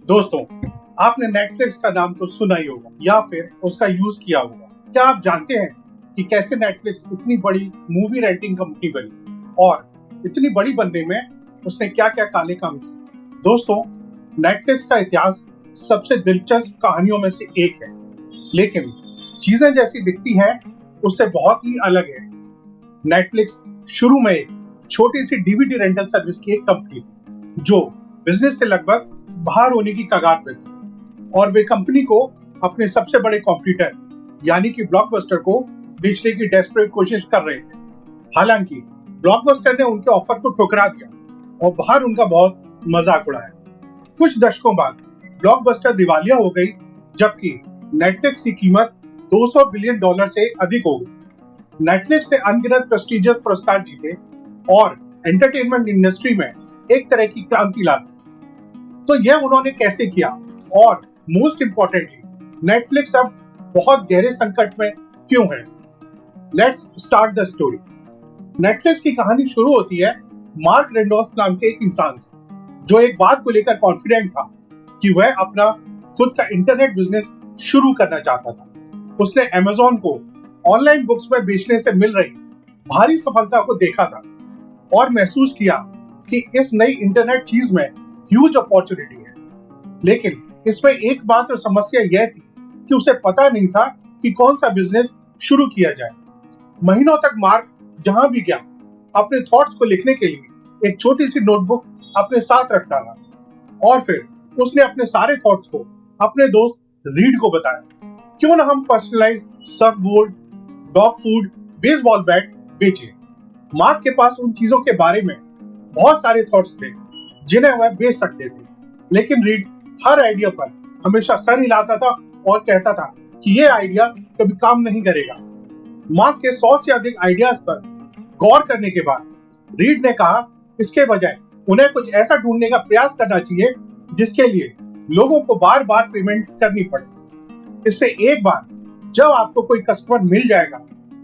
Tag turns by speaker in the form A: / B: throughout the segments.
A: दोस्तों, आपने नेटफ्लिक्स का नाम तो सुना ही होगा या फिर उसका यूज किया होगा। क्या आप जानते हैं कि कैसे नेटफ्लिक्स इतनी बड़ी मूवी रेंटिंग कंपनी बनी और इतनी बड़ी बनने में उसने क्या क्या काले काम किए? दोस्तों, नेटफ्लिक्स का इतिहास सबसे दिलचस्प कहानियों में से एक है, लेकिन चीजें जैसी दिखती हैं उससे बहुत ही अलग है। नेटफ्लिक्स शुरू में एक छोटी सी डीवीडी रेंटल सर्विस की एक कंपनी थी जो बिजनेस से लगभग बाहर होने की कगार पे थी और वे कंपनी को अपने सबसे बड़े कॉम्पिटिटर यानी कि ब्लॉकबस्टर को बेचने की डेस्परेट कोशिश कर रहे थे। हालांकि ब्लॉकबस्टर ने उनके ऑफर को ठुकरा दिया और बाहर उनका बहुत मजाक उड़ाया। कुछ दशकों बाद ब्लॉकबस्टर दिवालिया हो गई, जबकि नेटफ्लिक्स की कीमत $200 बिलियन से अधिक हो गई। नेटफ्लिक्स ने अनगिनत प्रेस्टिजियस पुरस्कार जीते और एंटरटेनमेंट इंडस्ट्री में एक तरह की क्रांति ला दी। तो यह उन्होंने कैसे किया और मोस्ट इंपॉर्टेंटली नेटफ्लिक्स अब बहुत गहरे संकट में क्यों है? Let's start the story. Netflix की कहानी शुरू होती है मार्क रेंडोल्फ नाम के एक इंसान से, जो एक बात को लेकर कॉन्फिडेंट था कि वह अपना खुद का इंटरनेट बिजनेस शुरू करना चाहता था। उसने अमेज़न को ऑनलाइन बुक्स में बेचने से मिल रही भारी सफलता को देखा था और महसूस किया कि इस नई इंटरनेट चीज में ह्यूज अपॉर्चुनिटी है। लेकिन इसमें एकमात्र समस्या यह थी कि उसे पता नहीं था कि कौन सा बिजनेस शुरू किया जाए। महीनों तक मार्क जहां भी गया अपने थॉट्स को लिखने के लिए एक छोटी सी नोटबुक अपने साथ रखता था और फिर उसने अपने सारे थॉट्स को अपने दोस्त रीड को बताया। क्यों ना हम personalised Surf board, dog food, baseball bat बेचें। मार्क के पास उन चीजों के बारे में बहुत सारे थॉट्स थे जिन्हें वह बेच सकते थे, लेकिन रीड हर आइडिया पर हमेशा सर हिलाता था और कहता था कि यह आइडिया कभी काम नहीं करेगा। मार्क के 100 से अधिक आइडियाज पर गौर करने के बाद रीड ने कहा इसके बजाय उन्हें कुछ ऐसा ढूंढने का प्रयास करना चाहिए जिसके लिए लोगों को बार बार पेमेंट करनी पड़े। इससे एक बार जब आपको कोई कस्टमर मिल जाएगा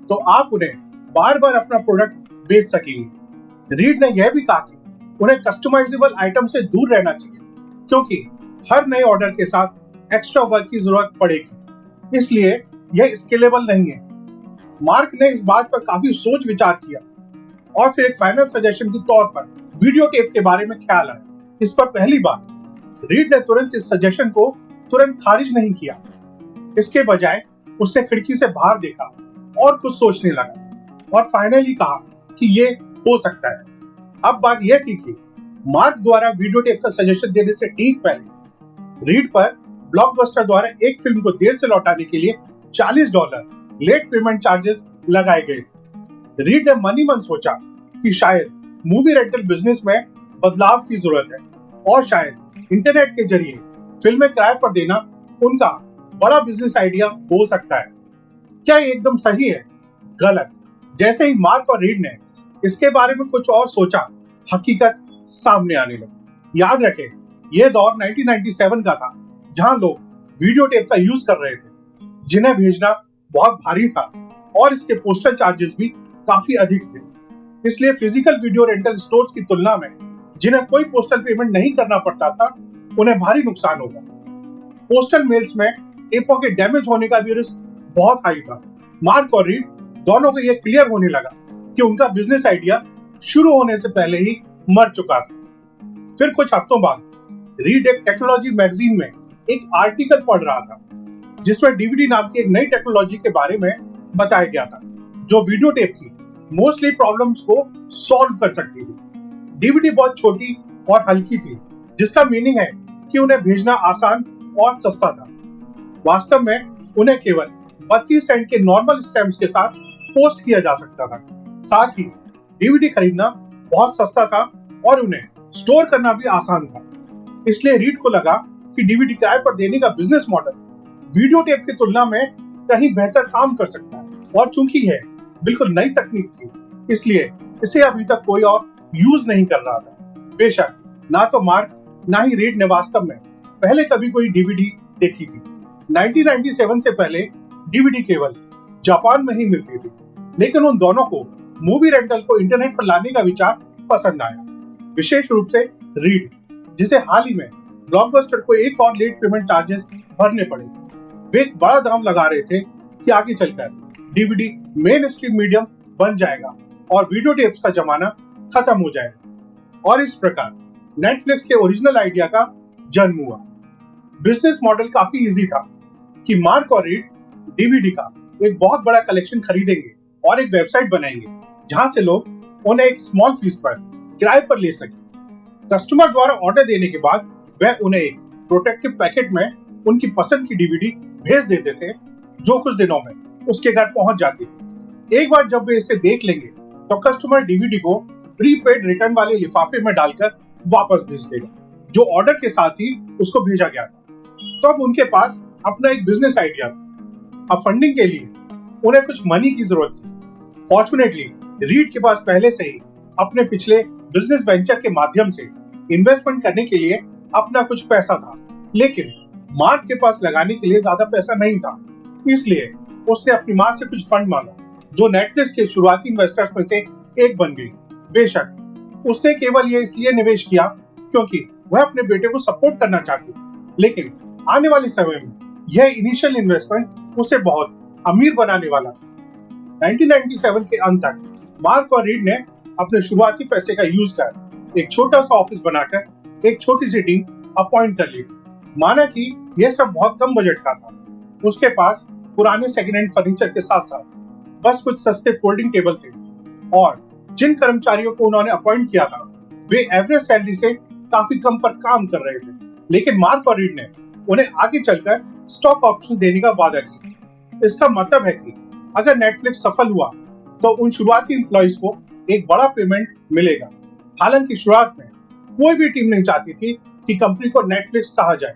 A: तो आप उन्हें बार बार अपना प्रोडक्ट बेच सकेंगे। रीड ने यह भी कहा कि उन्हें कस्टमाइजेबल आइटम से दूर रहना चाहिए, क्योंकि हर नए ऑर्डर के साथ एक्स्ट्रा वर्क की जरूरत पड़ेगी, इसलिए यह स्केलेबल नहीं है। मार्क ने इस बात पर काफी सोच विचार किया और फिर एक फाइनल सजेशन के तौर पर वीडियो टेप के बारे में ख्याल आया। इस पर पहली बार रीड ने तुरंत इस सजेशन को तुरंत खारिज नहीं किया। इसके बजाय उसने खिड़की से बाहर देखा और कुछ सोचने लगा और फाइनली कहा कि ये हो सकता है। अब बात यह थी कि मार्क द्वारा वीडियो टेप का सजेशन देने से ठीक पहले रीड पर ब्लॉकबस्टर द्वारा एक फिल्म को देर से लौटाने के लिए $40 लेट पेमेंट चार्जेस लगाए गए थे। रीड ने मन ही मन सोचा कि शायद मूवी रेंटल बिजनेस में बदलाव की जरूरत है और शायद इंटरनेट के जरिए फिल्में किराए पर देना उनका बड़ा बिजनेस आइडिया हो सकता है। क्या ये एकदम सही है? गलत। जैसे ही मार्क और रीड ने इसके बारे में कुछ और सोचा, हकीकत सामने आने लगी। याद रखें, यह दौर 1997 का था, जहां लोग वीडियो टेप का यूज कर रहे थे, जिन्हें भेजना बहुत भारी था और इसके पोस्टल चार्जेस भी काफी अधिक थे। इसलिए फिजिकल वीडियो रेंटल स्टोर्स की तुलना में जिन्हें कोई पोस्टल पेमेंट नहीं करना पड़ता था, उन्हें भारी नुकसान होगा। पोस्टल मेल्स में टेपों के डैमेज होने का भी रिस्क बहुत हाई था। मार्क और रीड दोनों को यह क्लियर होने लगा कि उनका बिजनेस आइडिया शुरू होने से पहले ही मर चुका था। फिर कुछ हफ्तों बाद रीड एक टेक्नोलॉजी मैगजीन में एक आर्टिकल पढ़ रहा था जिसमें डीवीडी नाम की एक नई टेक्नोलॉजी के बारे में बताया गया था, जो वीडियो टेप की मोस्टली प्रॉब्लम्स को सॉल्व कर सकती थी। डीवीडी बहुत छोटी और हल्की थी, जिसका मीनिंग है कि उन्हें भेजना आसान और सस्ता था। वास्तव में उन्हें केवल 32 सेंट के नॉर्मल स्टैम्प्स के साथ पोस्ट किया जा सकता था। साथ ही डीवीडी खरीदना बहुत सस्ता था और उन्हें स्टोर करना भी आसान था। इसलिए रीड को लगा कि डीवीडी किराए पर देने का बिजनेस मॉडल वीडियो टेप की तुलना में कहीं बेहतर काम कर सकता है, और चूंकि यह बिल्कुल नई तकनीक थी, इसलिए इसे अभी तक कोई और यूज नहीं कर रहा था। बेशक ना तो मार्क ना ही रीड ने वास्तव में पहले कभी कोई डीवीडी देखी थी। 1997 से पहले डीवीडी केवल जापान में ही मिलती थी, लेकिन उन दोनों को मूवी रेंटल को इंटरनेट पर लाने का विचार पसंद आया, विशेष रूप से रीड, जिसे हाल ही में ब्लॉकबस्टर को एक और लेट पेमेंट चार्जेस भरने पड़े। वे एक बड़ा दाम लगा रहे थे कि आगे चलकर डीवीडी मेन स्ट्रीम मीडियम बन जाएगा और वीडियो टेप्स का जमाना खत्म हो जाएगा। और इस प्रकार नेटफ्लिक्स के ओरिजिनल आइडिया का जन्म हुआ। बिजनेस मॉडल काफी इजी था कि मार्क और रीड डीवीडी का एक बहुत बड़ा कलेक्शन खरीदेंगे और एक वेबसाइट बनाएंगे जहां से लोग उन्हें एक स्मॉल फीस पर किराए पर ले सके। कस्टमर द्वारा ऑर्डर देने के बाद वह उन्हें एक प्रोटेक्टिव पैकेट में उनकी पसंद की डीवीडी भेज देते थे, जो कुछ दिनों में उसके घर पहुंच जाती थी। एक बार जब वे इसे देख लेंगे तो कस्टमर डीवीडी को प्रीपेड रिटर्न वाले लिफाफे में डालकर वापस भेज देगा, जो ऑर्डर के साथ ही उसको भेजा गया था। तो अब उनके पास अपना एक बिजनेस आइडिया था। अब फंडिंग के लिए उन्हें कुछ मनी की जरूरत थी। फॉर्चुनेटली रीड के पास पहले से ही अपने पिछले बिजनेस वेंचर के माध्यम से इन्वेस्टमेंट करने के लिए अपना कुछ पैसा था, लेकिन मार्क के पास लगाने के लिए ज्यादा पैसा नहीं था। इसलिए उसने अपनी माँ से कुछ फंड मांगा, जो नेटफ्लिक्स के शुरुआती इन्वेस्टर्स में से एक बन गई। बेशक उसने केवल ये इसलिए निवेश किया क्योंकि वह अपने बेटे को सपोर्ट करना चाहती थी, लेकिन आने वाले समय में यह इनिशियल इन्वेस्टमेंट उसे बहुत अमीर बनाने वाला था। 1997 के अंत तक मार्क और रीड ने अपने शुरुआती पैसे का यूज कर एक छोटा सा ऑफिस बनाकर एक छोटी सी टीम अपॉइंट कर ली थी। माना कि यह सब बहुत कम बजट का था। उसके पास पुराने सेकेंड हैंड फर्नीचर के साथ साथ बस कुछ सस्ते फोल्डिंग टेबल थे और जिन कर्मचारियों को उन्होंने अपॉइंट किया था वे एवरेज सैलरी से काफी कम पर काम कर रहे थे। लेकिन मार्क और रीड ने उन्हें आगे चलकर स्टॉक ऑप्शन देने का वादा किया। इसका मतलब है कि अगर नेटफ्लिक्स सफल हुआ तो उन शुरुआती एम्प्लॉइज को एक बड़ा पेमेंट मिलेगा। हालांकि शुरुआत में कोई भी टीम नहीं चाहती थी कि कंपनी को नेटफ्लिक्स कहा जाए।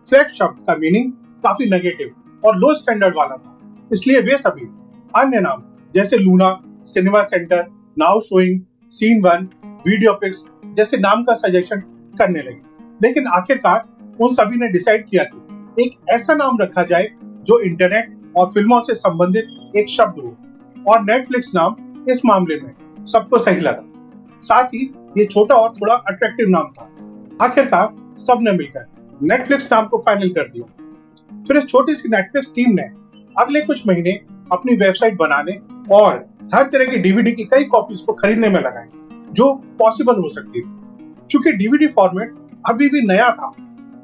A: फ्लैट शब्द का मीनिंग काफी नेगेटिव और लो स्टैंडर्ड वाला था, इसलिए वे सभी अन्य नाम जैसे Luna, cinema centre, now showing, scene one, Videopix जैसे नाम का सजेशन करने लगे। लेकिन आखिरकार उन सभी ने डिसाइड किया कि एक ऐसा नाम रखा जाए जो इंटरनेट और फिल्मों से संबंधित एक शब्द हो, और नेटफ्लिक्स नाम इस मामले में सबको सही लगा। साथ ही ये छोटा और थोड़ा अट्रैक्टिव नाम था। आखिरकार सबने मिलकर नेटफ्लिक्स नाम को फाइनल कर दिया। फिर इस छोटी सी नेटफ्लिक्स टीम ने अगले कुछ महीने अपनी वेबसाइट बनाने और हर तरह की डीवीडी की कई कॉपीज को खरीदने में लगाए, जो पॉसिबल हो सकती थी। चूंकि डीवीडी फॉर्मेट अभी भी नया था,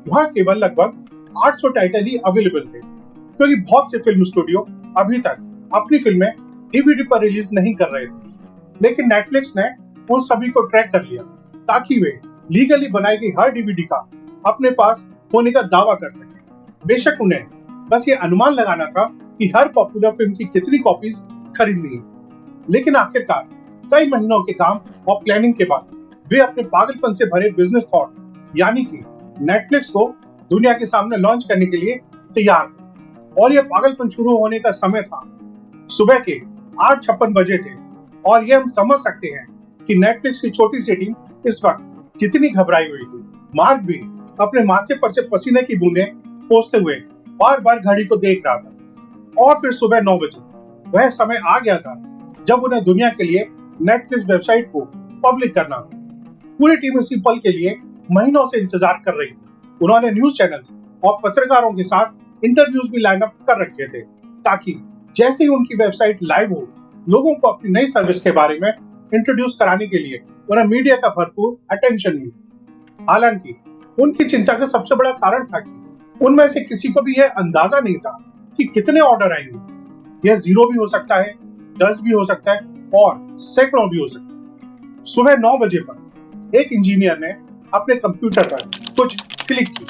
A: वहाँ केवल लगभग 800 टाइटल ही अवेलेबल थे, क्योंकि बहुत से फिल्म स्टूडियो अभी तक अपनी फिल्में डीवीडी पर रिलीज नहीं कर रहे थे। लेकिन नेटफ्लिक्स ने उन सभी को ट्रैक कर लिया ताकि वे लीगली बनाई गई हर डीवीडी का अपने पास होने का दावा कर सके। बेशक उन्हें बस ये अनुमान लगाना था कि हर पॉपुलर फिल्म की कितनी कॉपीज खरीदनी है। लेकिन आखिरकार कई महीनों के काम और प्लानिंग के बाद वे अपने पागलपन से भरे बिजनेस थॉट यानी कि नेटफ्लिक्स को दुनिया के सामने लॉन्च करने के लिए तैयार थे। और यह पागलपन शुरू होने का समय था। सुबह के 8:56 बजे थे और यह हम समझ सकते हैं कि नेटफ्लिक्स की छोटी सी टीम इस वक्त कितनी घबराई हुई थी। मार्क भी अपने माथे पर से पसीने की बूंदें पोंछते हुए बार बार घड़ी को देख रहा था। और फिर सुबह 9 बजे वह समय आ गया था जब उन्हें दुनिया के लिए नेटफ्लिक्स वेबसाइट को पब्लिक करना था। पूरी टीम इसी पल के लिए महीनों से इंतजार कर रही थी। उन्होंने न्यूज चैनल्स और पत्रकारों के साथ इंटरव्यूज भी लाइन अप कर रखे थे, ताकि जैसे ही उनकी वेबसाइट लाइव हो, लोगों को अपनी नई सर्विस के बारे में इंट्रोड्यूस कराने के लिए उन्हें मीडिया का भरपूर अटेंशन मिले। हालांकि उनकी चिंता का सबसे बड़ा कारण था कि उनमें से किसी को भी यह अंदाजा नहीं था कि कितने ऑर्डर आएंगे। यह 0 भी हो सकता है, 10 भी हो सकता है और सैकड़ों भी हो सकता है। सुबह 9 बजे पर एक इंजीनियर ने अपने कंप्यूटर पर कुछ क्लिक की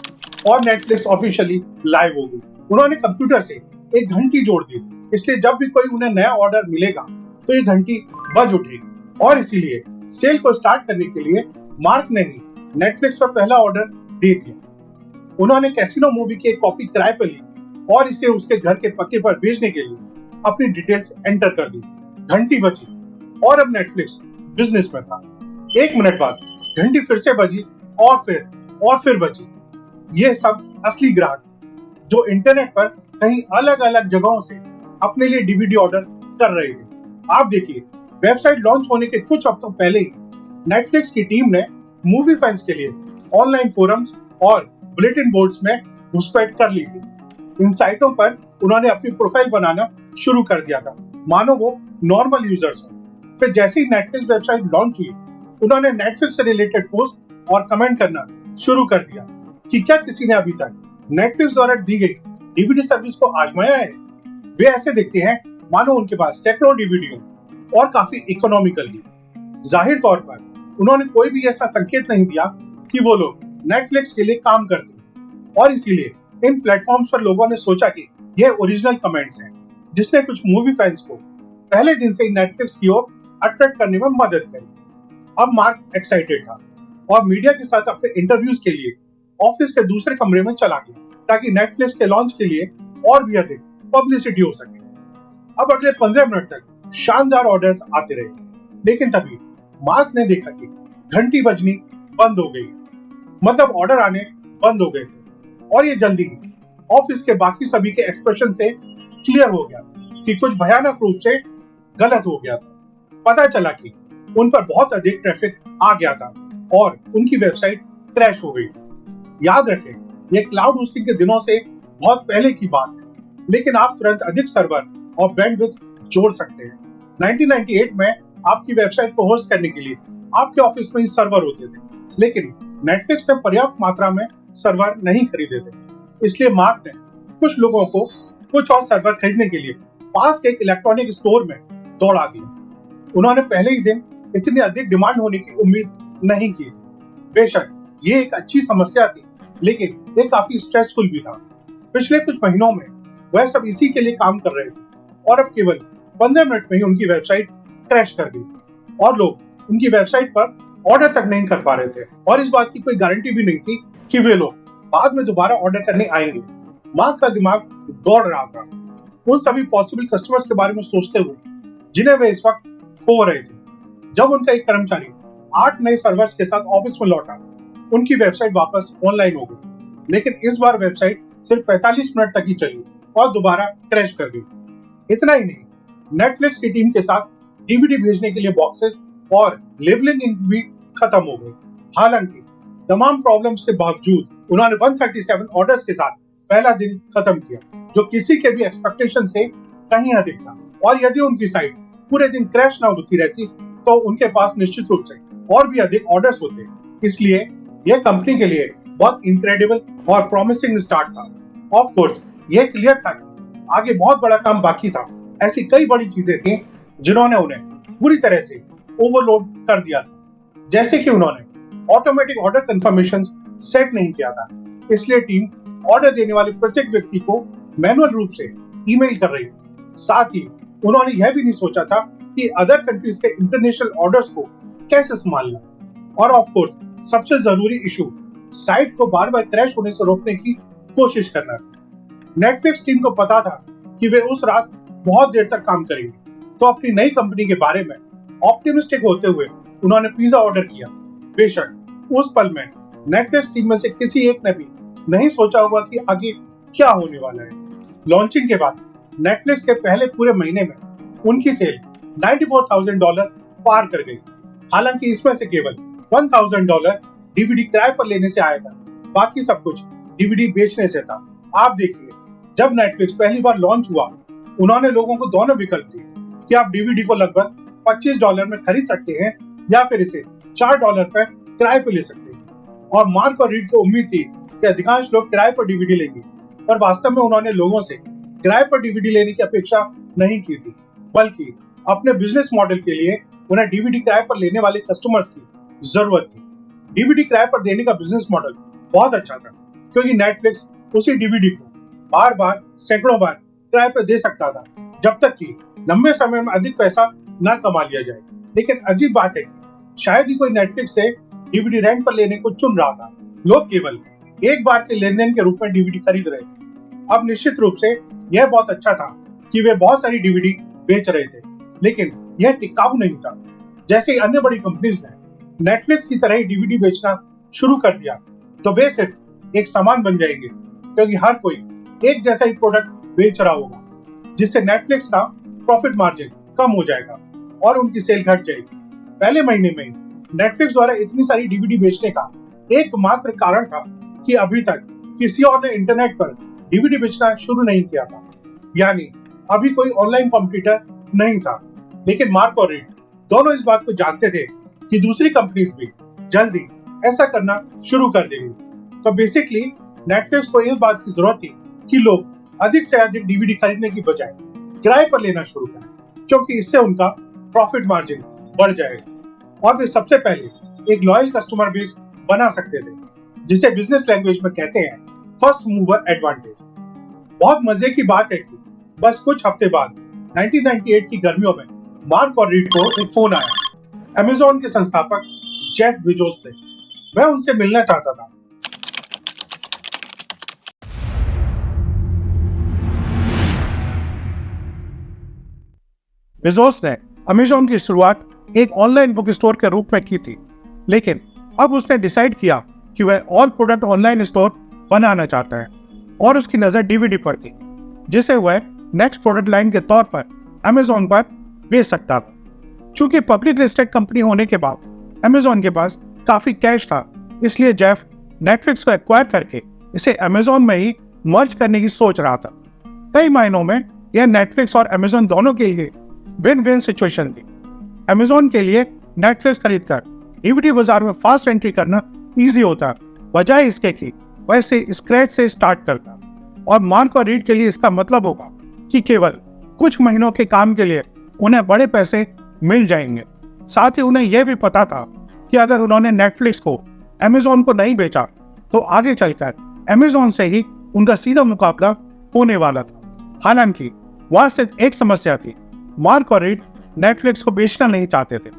A: और नेटफ्लिक्स ऑफिशियली लाइव हो गई। उन्होंने कंप्यूटर से एक घंटी जोड़ दी थी, इसलिए जब भी कोई उन्हें नया ऑर्डर मिलेगा तो ये घंटी बज उठेगी। और इसीलिए सेल को स्टार्ट करने के लिए मार्क ने ही नेटफ्लिक्स पर पहला ऑर्डर दे दिया। उन्होंने कैसीनो मूवी की एक कॉपी किराए पर ली और इसे उसके घर के पते पर भेजने के लिए अपनी डिटेल्स एंटर कर दी। घंटी बजी और अब नेटफ्लिक्स बिजनेस में था। 1 मिनट बाद घंटी फिर से बजी और फिर बजी। ये सब असली ग्राहक थे, जो इंटरनेट पर कहीं अलग अलग जगहों से अपने लिए डीवीडी ऑर्डर कर रहे थे। आप देखिए, वेबसाइट लॉन्च होने के कुछ हफ्तों पहले ही नेटफ्लिक्स की टीम ने मूवी फैंस के लिए ऑनलाइन फोरम्स और बुलेटिन बोर्ड्स में घुसपैठ कर ली थी। इन साइटों पर उन्होंने अपनी प्रोफाइल बनाना शुरू कर दिया था, मानो वो नॉर्मल यूजर्स हैं। फिर जैसे ही नेटफ्लिक्स वेबसाइट लॉन्च हुई, उन्होंने नेटफ्लिक्स से रिलेटेड पोस्ट और कमेंट करना शुरू कर दिया कि क्या किसी ने अभी तक नेटफ्लिक्स द्वारा दी गई डीवीडी सर्विस को आजमाया है। वे ऐसे दिखते हैं मानो उनके पास सैकड़ों डीवीडी और काफी इकोनॉमिकल भी। जाहिर तौर पर उन्होंने कोई भी ऐसा संकेत नहीं दिया कि वो लोग नेटफ्लिक्स के लिए काम करते हैं, और इसीलिए इन प्लेटफॉर्म्स पर लोगों ने सोचा कि यह ओरिजिनल कमेंट्स हैं, जिसने कुछ मूवी फैंस को पहले दिन से ही नेटफ्लिक्स की ओर अट्रैक्ट करने में मदद करी। अब मार्क एक्साइटेड था और मीडिया के साथ अपने इंटरव्यूज के लिए ऑफिस के दूसरे कमरे में चला गया, ताकि नेटफ्लिक्स के लॉन्च के लिए और भी अधिक पब्लिसिटी हो सके। अब अगले 15 मिनट तक शानदार ऑर्डर्स आते रहे, लेकिन तभी मार्क ने देखा कि घंटी बजनी बंद हो गई। मतलब ऑर्डर आने बंद हो गए थे, और ये जल्दी ही ऑफिस के बाकी सभी के एक्सप्रेशन से क्लियर हो गया कि कुछ भयानक रूप से गलत हो गया था। पता चला कि उन पर बहुत अधिक ट्रैफिक आ गया था और उनकी वेबसाइट क्रैश हो गई थी। याद रखें, ये क्लाउड होस्टिंग के दिनों से बहुत पहले की बात है, लेकिन आप तुरंत अधिक सर्वर और बैंडविड्थ जोड़ सकते हैं। 1998 में आपकी वेबसाइट को होस्ट करने के लिए आपके ऑफिस में ही सर्वर होते थे, लेकिन नेटफ्लिक्स ने पर्याप्त मात्रा में सर्वर नहीं खरीदे थे। इसलिए मार्क ने कुछ लोगों को कुछ और सर्वर खरीदने के लिए पास के एक इलेक्ट्रॉनिक स्टोर में दौड़ा दिया। उन्होंने पहले ही दिन इतनी अधिक डिमांड होने की उम्मीद नहीं की थी। बेशक ये एक अच्छी समस्या थी, लेकिन ये काफी स्ट्रेसफुल भी था। पिछले कुछ महीनों में वह सब इसी के लिए काम कर रहे थे, और अब केवल 15 मिनट में ही उनकी वेबसाइट क्रैश कर गई और लोग उनकी वेबसाइट पर ऑर्डर तक नहीं कर पा रहे थे, और इस बात की कोई गारंटी भी नहीं थी कि वे लोग बाद में दोबारा ऑर्डर करने आएंगे। मार्क का दिमाग दौड़ रहा था, उन सभी पॉसिबल कस्टमर्स के बारे में सोचते हुए जिन्हें वे इस वक्त खो रहे थे। जब उनका एक कर्मचारी 8 नए सर्वर्स के साथ ऑफिस में लौटा, उनकी वेबसाइट वापस ऑनलाइन हो गई, लेकिन इस बार वेबसाइट सिर्फ 45 मिनट तक ही चली और दोबारा क्रैश कर गई। इतना ही नहीं, नेटफ्लिक्स की टीम के साथ डीवीडी भेजने के लिए बॉक्सेस और लेबलिंग इंक भी खत्म हो गई। हालांकि तमाम प्रॉब्लम्स के बावजूद उन्होंने 137 ऑर्डर्स के साथ पहला दिन खत्म किया, जो किसी के भी एक्सपेक्टेशन से कहीं अधिक था। और यदि उनकी साइट पूरे दिन क्रैश ना होती रहती, तो उनके पास निश्चित रूप से और भी अधिक ऑर्डर्स होते। इसलिए यह कंपनी के लिए बहुत इनक्रेडिबल और प्रॉमिसिंग स्टार्ट था। ऑफ कोर्स यह क्लियर था कि आगे बहुत बड़ा काम बाकी था। ऐसी कई बड़ी चीजें थी जिन्होंने उन्हें पूरी तरह से ओवरलोड कर दिया था, जैसे कि उन्होंने ऑटोमेटिक ऑर्डर कंफर्मेशन सेट नहीं किया था, इसलिए टीम ऑर्डर देने वाले प्रत्येक व्यक्ति को मैनुअल रूप से ईमेल कर रही थी। साथ ही उन्होंने यह भी नहीं सोचा था कि अदर कंट्रीज के इंटरनेशनल ऑर्डर्स को कैसे संभालना। और ऑफ कोर्स सबसे जरूरी इशू साइट को बार बार क्रैश होने से रोकने की कोशिश करना था। नेटफ्लिक्स टीम को पता था कि वे उस रात बहुत देर तक काम करेंगे, तो अपनी नई कंपनी के बारे में ऑप्टिमिस्टिक होते हुए उन्होंने पिज्जा ऑर्डर किया। बेशक उस पल में नेटफ्लिक्स टीम में से किसी एक ने भी नहीं सोचा होगा कि आगे क्या होने वाला है। लॉन्चिंग के बाद नेटफ्लिक्स के पहले पूरे महीने में उनकी सेल $94,000 पार कर गई। हालांकि इसमें से केवल $1,000 डीवीडी किराए पर लेने से आया था, बाकी सब कुछ डीवीडी बेचने से था। आप देखिए, जब नेटफ्लिक्स पहली बार लॉन्च हुआ, उन्होंने लोगों को दोनों विकल्प दिए कि आप डीवीडी को लगभग $25 में खरीद सकते हैं या फिर इसे $4 पर किराए पर ले सकते हैं। और मार्क और रीड को उम्मीद थी कि अधिकांश लोग किराए पर डीवीडी लेंगे, पर वास्तव में उन्होंने लोगों से किराए पर डीवीडी लेने की अपेक्षा नहीं की थी, बल्कि अपने बिजनेस मॉडल के लिए उन्हें डीवीडी किराए पर लेने वाले कस्टमर्स की जरूरत थी। डीवीडी किराए पर देने का बिजनेस मॉडल बहुत अच्छा था, क्योंकि नेटफ्लिक्स उसी डीवीडी को बार बार सैकड़ों बार किराए पर दे सकता था, जब तक कि लंबे समय में अधिक पैसा न कमा लिया जाए। लेकिन अजीब बात है कि शायद ही कोई नेटफ्लिक्स से डीवीडी रेंट पर लेने को चुन रहा था। लोग केवल एक बार के लेनदेन के रूप में डीवीडी खरीद रहे थे। अब निश्चित रूप से यह बहुत अच्छा था कि वे बहुत सारी डीवीडी बेच रहे थे, लेकिन यह टिकाऊ नहीं था। जैसे ही अन्य बड़ी कंपनीज ने नेटफ्लिक्स की तरह ही डीवीडी बेचना शुरू कर दिया, तो वे सिर्फ एक सामान बन जाएंगे, क्योंकि हर कोई एक जैसा ही प्रोडक्ट बेच रहा होगा, जिससे नेटफ्लिक्स का प्रॉफिट मार्जिन कम हो जाएगा और उनकी सेल घट जाएगी। पहले महीने में नेटफ्लिक्स द्वारा इतनी सारी डीवीडी बेचने का एकमात्र कारण था कि कि अभी तक किसी और ने इंटरनेट पर डीवीडी बेचना शुरू नहीं किया था, यानी अभी कोई ऑनलाइन कॉम्पिटिटर नहीं था। लेकिन मार्क और रीड दोनों इस बात को जानते थे कि दूसरी कंपनीज भी जल्दी ऐसा करना शुरू कर देंगी। तो बेसिकली नेटफ्लिक्स को इस बात की जरूरत थी कि लोग अधिक से अधिक डीवीडी खरीदने की बजाय किराए पर लेना शुरू करें, क्योंकि इससे उनका प्रॉफिट मार्जिन बढ़ जाएगा और वे सबसे पहले एक लॉयल कस्टमर बेस बना सकते थे, जिसे बिजनेस लैंग्वेज में कहते हैं फर्स्ट मूवर एडवांटेज। बहुत मजे की बात है कि बस कुछ हफ्ते बाद 1998 की गर्मियों में मार्क और रीड को एक फोन आया अमेज़न के संस्थापक जेफ बेजोस से। वह उनसे मिलना चाहता था। बेजोस ने अमेज़न की शुरुआत एक ऑनलाइन बुक स्टोर के रूप में की थी, लेकिन अब उसने डिसाइड किया कि वह ऑल प्रोडक्ट ऑनलाइन स्टोर बनाना चाहता है और उसकी नजर डीवीडी पर थी, जिसे वह नेक्स्ट प्रोडक्ट लाइन के तौर पर अमेज़न पर बेच सकता था। चूंकि पब्लिक लिस्टेड कंपनी होने के बाद अमेज़न के पास काफी कैश था, इसलिए जेफ नेटफ्लिक्स को एक्वायर करके इसे अमेज़न में ही मर्ज करने की सोच रहा था। कई मायनों में यह नेटफ्लिक्स और अमेज़न दोनों के लिए विन विन सिचुएशन थी। अमेज़न के लिए नेटफ्लिक्स खरीदकर डीवीडी बाजार में फास्ट एंट्री करना इजी होता, बजाय इसके कि वह इसे स्क्रैच से स्टार्ट करता। और मार्क और रीड के लिए इसका मतलब होगा कि केवल कुछ महीनों के काम के लिए उन्हें बड़े पैसे मिल जाएंगे। साथ ही उन्हें यह भी पता था कि अगर उन्होंने नेटफ्लिक्स को अमेज़न को नहीं बेचा तो आगे चलकर अमेज़न से ही उनका सीधा मुकाबला होने वाला था। हालांकि वहां सिर्फ एक समस्या थी, मार्क और रीड नेटफ्लिक्स को बेचना नहीं चाहते थे।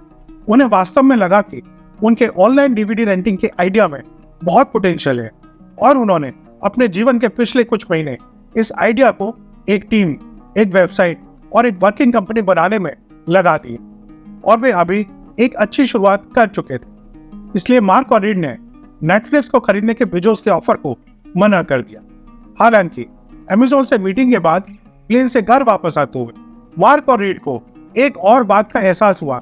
A: उन्हें वास्तव में लगा कि उनके ऑनलाइन डीवीडी रेंटिंग के आइडिया में बहुत पोटेंशियल है और उन्होंने अपने जीवन के पिछले कुछ महीने इस आइडिया को एक टीम, एक वेबसाइट और एक वर्किंग कंपनी बनाने में लगा दी और वे अभी एक अच्छी शुरुआत कर चुके थे। इसलिए मार्क और रीड ने नेटफ्लिक्स को खरीदने के बेजोस के ऑफर को मना कर दिया। हालांकि अमेज़न से मीटिंग के बाद प्लेन से घर वापस आते हुए मार्क और रीड को एक और बात का एहसास हुआ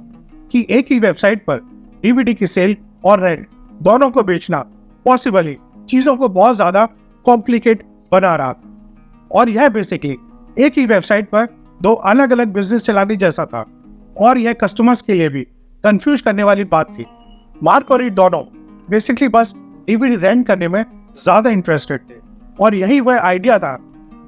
A: कि एक ही वेबसाइट पर डीवीडी की सेल और रेंट दोनों को बेचना पॉसिबल ही चीजों को बहुत ज्यादा कॉम्प्लिकेट बना रहा था। और यह बेसिकली एक ही वेबसाइट पर दो अलग अलग बिजनेस चलाने जैसा था और यह कस्टमर्स के लिए भी कंफ्यूज करने वाली बात थी। मार्क और रीड दोनों बेसिकली बस डीवीडी रेंट करने में ज्यादा इंटरेस्टेड थे और यही वह आइडिया था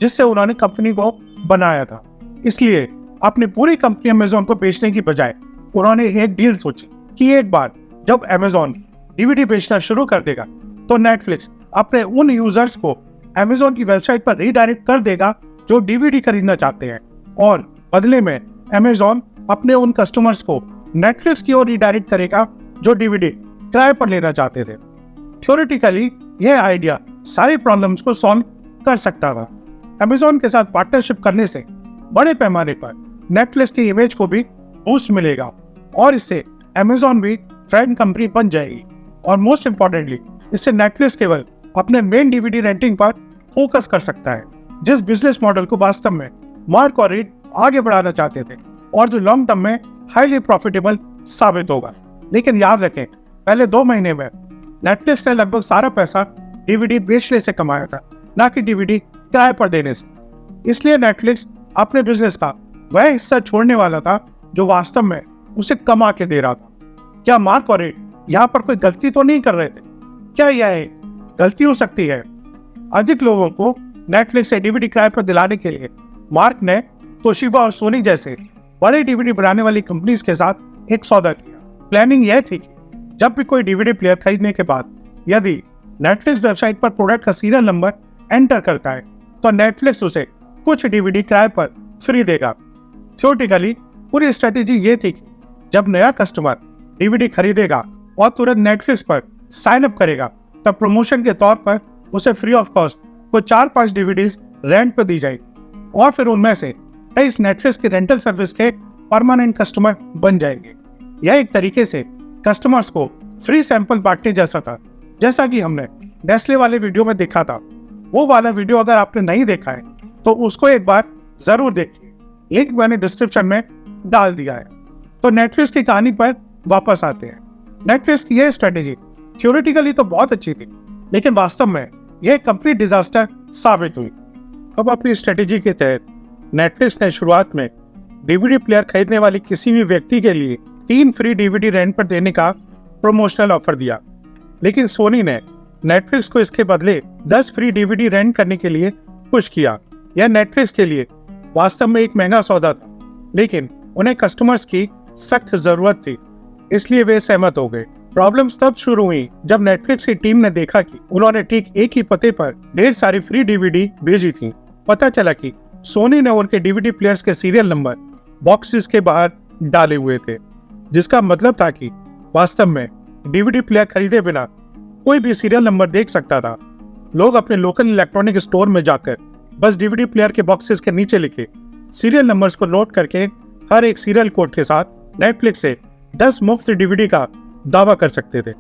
A: जिससे उन्होंने कंपनी को बनाया था। इसलिए अपनी पूरी कंपनी अमेज़न को बेचने की बजाय उन्होंने एक डील सोची कि एक बार जब अमेज़न डीवीडी बेचना शुरू कर देगा तो नेटफ्लिक्स अपने उन यूजर्स को अमेज़न की वेबसाइट पर रीडायरेक्ट कर देगा जो डीवीडी खरीदना चाहते हैं और बदले में अमेज़न अपने उन कस्टमर्स को नेटफ्लिक्स की ओर रीडायरेक्ट करेगा जो डीवीडी किराए पर लेना चाहते थे। थ्योरेटिकली यह आइडिया सारी प्रॉब्लम्स को सॉल्व कर सकता था। अमेज़न के साथ पार्टनरशिप करने से बड़े पैमाने पर नेटफ्लिक्स की इमेज को भी बूस्ट मिलेगा और इससे अमेज़न भी फ्रेंड कंपनी बन जाएगी और मोस्ट इंपॉर्टेंटली इससे नेटफ्लिक्स केवल अपने मेन डीवीडी रेंटिंग पर फोकस कर सकता है, जिस बिजनेस मॉडल को वास्तव में मार्क और रीड आगे बढ़ाना चाहते थे और जो लॉन्ग टर्म में हाईली प्रॉफिटेबल साबित होगा। लेकिन याद रखें, पहले 2 महीने में नेटफ्लिक्स ने लगभग सारा पैसा डीवीडी बेचने से कमाया था, ना कि डीवीडी किराए पर देने से। इसलिए नेटफ्लिक्स अपने बिजनेस का वह हिस्सा छोड़ने वाला था जो वास्तव में उसे कमा के दे रहा था। क्या मार्क और रीड यहाँ पर कोई गलती तो नहीं कर रहे थे? क्या यह गलती हो सकती है? अधिक लोगों को नेटफ्लिक्स से डीवीडी किराए पर दिलाने के लिए मार्क ने तोशिबा और सोनी जैसे बड़े डीवीडी बनाने वाली कंपनीज के साथ एक सौदा किया। प्लानिंग यह थी कि जब भी कोई डीवीडी प्लेयर खरीदने के बाद यदि नेटफ्लिक्स वेबसाइट पर प्रोडक्ट का सीरियल नंबर एंटर करता है तो नेटफ्लिक्स उसे कुछ डीवीडी किराए पर फ्री देगा। थ्योरेटिकली पूरी स्ट्रेटेजी ये थी कि जब नया कस्टमर डीवीडी खरीदेगा और तुरंत नेटफ्लिक्स पर साइन अप करेगा तब प्रमोशन के तौर पर उसे फ्री ऑफ कॉस्ट को 4-5 डीवीडीज रेंट पर दी जाएगी और फिर उनमें से कई नेटफ्लिक्स की रेंटल सर्विस के परमानेंट कस्टमर बन जाएंगे। यह एक तरीके से कस्टमर्स को फ्री सैंपल बांटने जैसा था, जैसा कि हमने नेस्ले वाले वीडियो में देखा था। वो वाला वीडियो अगर आपने नहीं देखा है तो उसको एक बार जरूर देखिए, लिंक मैंने डिस्क्रिप्शन में डाल दिया है। तो नेटफ्लिक्स की कहानी पर वापस आते हैं। नेटफ्लिक्स की यह स्ट्रेटेजी थ्योरेटिकली तो बहुत अच्छी थी, लेकिन वास्तव में यह कंप्लीट डिजास्टर साबित हुई। अब अपनी स्ट्रेटेजी के तहत नेटफ्लिक्स ने शुरुआत में डीवीडी प्लेयर खरीदने वाले किसी भी व्यक्ति के लिए 3 फ्री डीवीडी रेंट पर देने का प्रमोशनल ऑफर दिया, लेकिन सोनी ने नेटफ्लिक्स को इसके बदले 10 फ्री डीवीडी रेंट करने के लिए पुश किया। यह नेटफ्लिक्स के लिए वास्तव में एक महंगा सौदा था, लेकिन उन्हें कस्टमर्स की सख्त जरूरत थी, इसलिए वे सहमत हो गए। प्रॉब्लम्स तब शुरू हुई जब नेटफ्लिक्स की टीम ने देखा कि उन्होंने ठीक एक ही पते पर ढेर सारी फ्री डीवीडी भेजी थी। पता चला कि सोनी ने उनके डीवीडी प्लेयर्स के सीरियल नंबर बॉक्सेस के बाहर डाले हुए थे, जिसका मतलब था कि वास्तव में डीवीडी प्लेयर खरीदे बिना कोई भी सीरियल नंबर देख सकता था। लोग अपने लोकल इलेक्ट्रॉनिक स्टोर में जाकर बस डीवीडी प्लेयर के बॉक्सेस के नीचे लिखे सीरियल नंबर्स को नोट करके हर एक सीरियल कोड के साथ नेटफ्लिक्स से 10 मुफ्त डीवीडी का दावा कर सकते थे।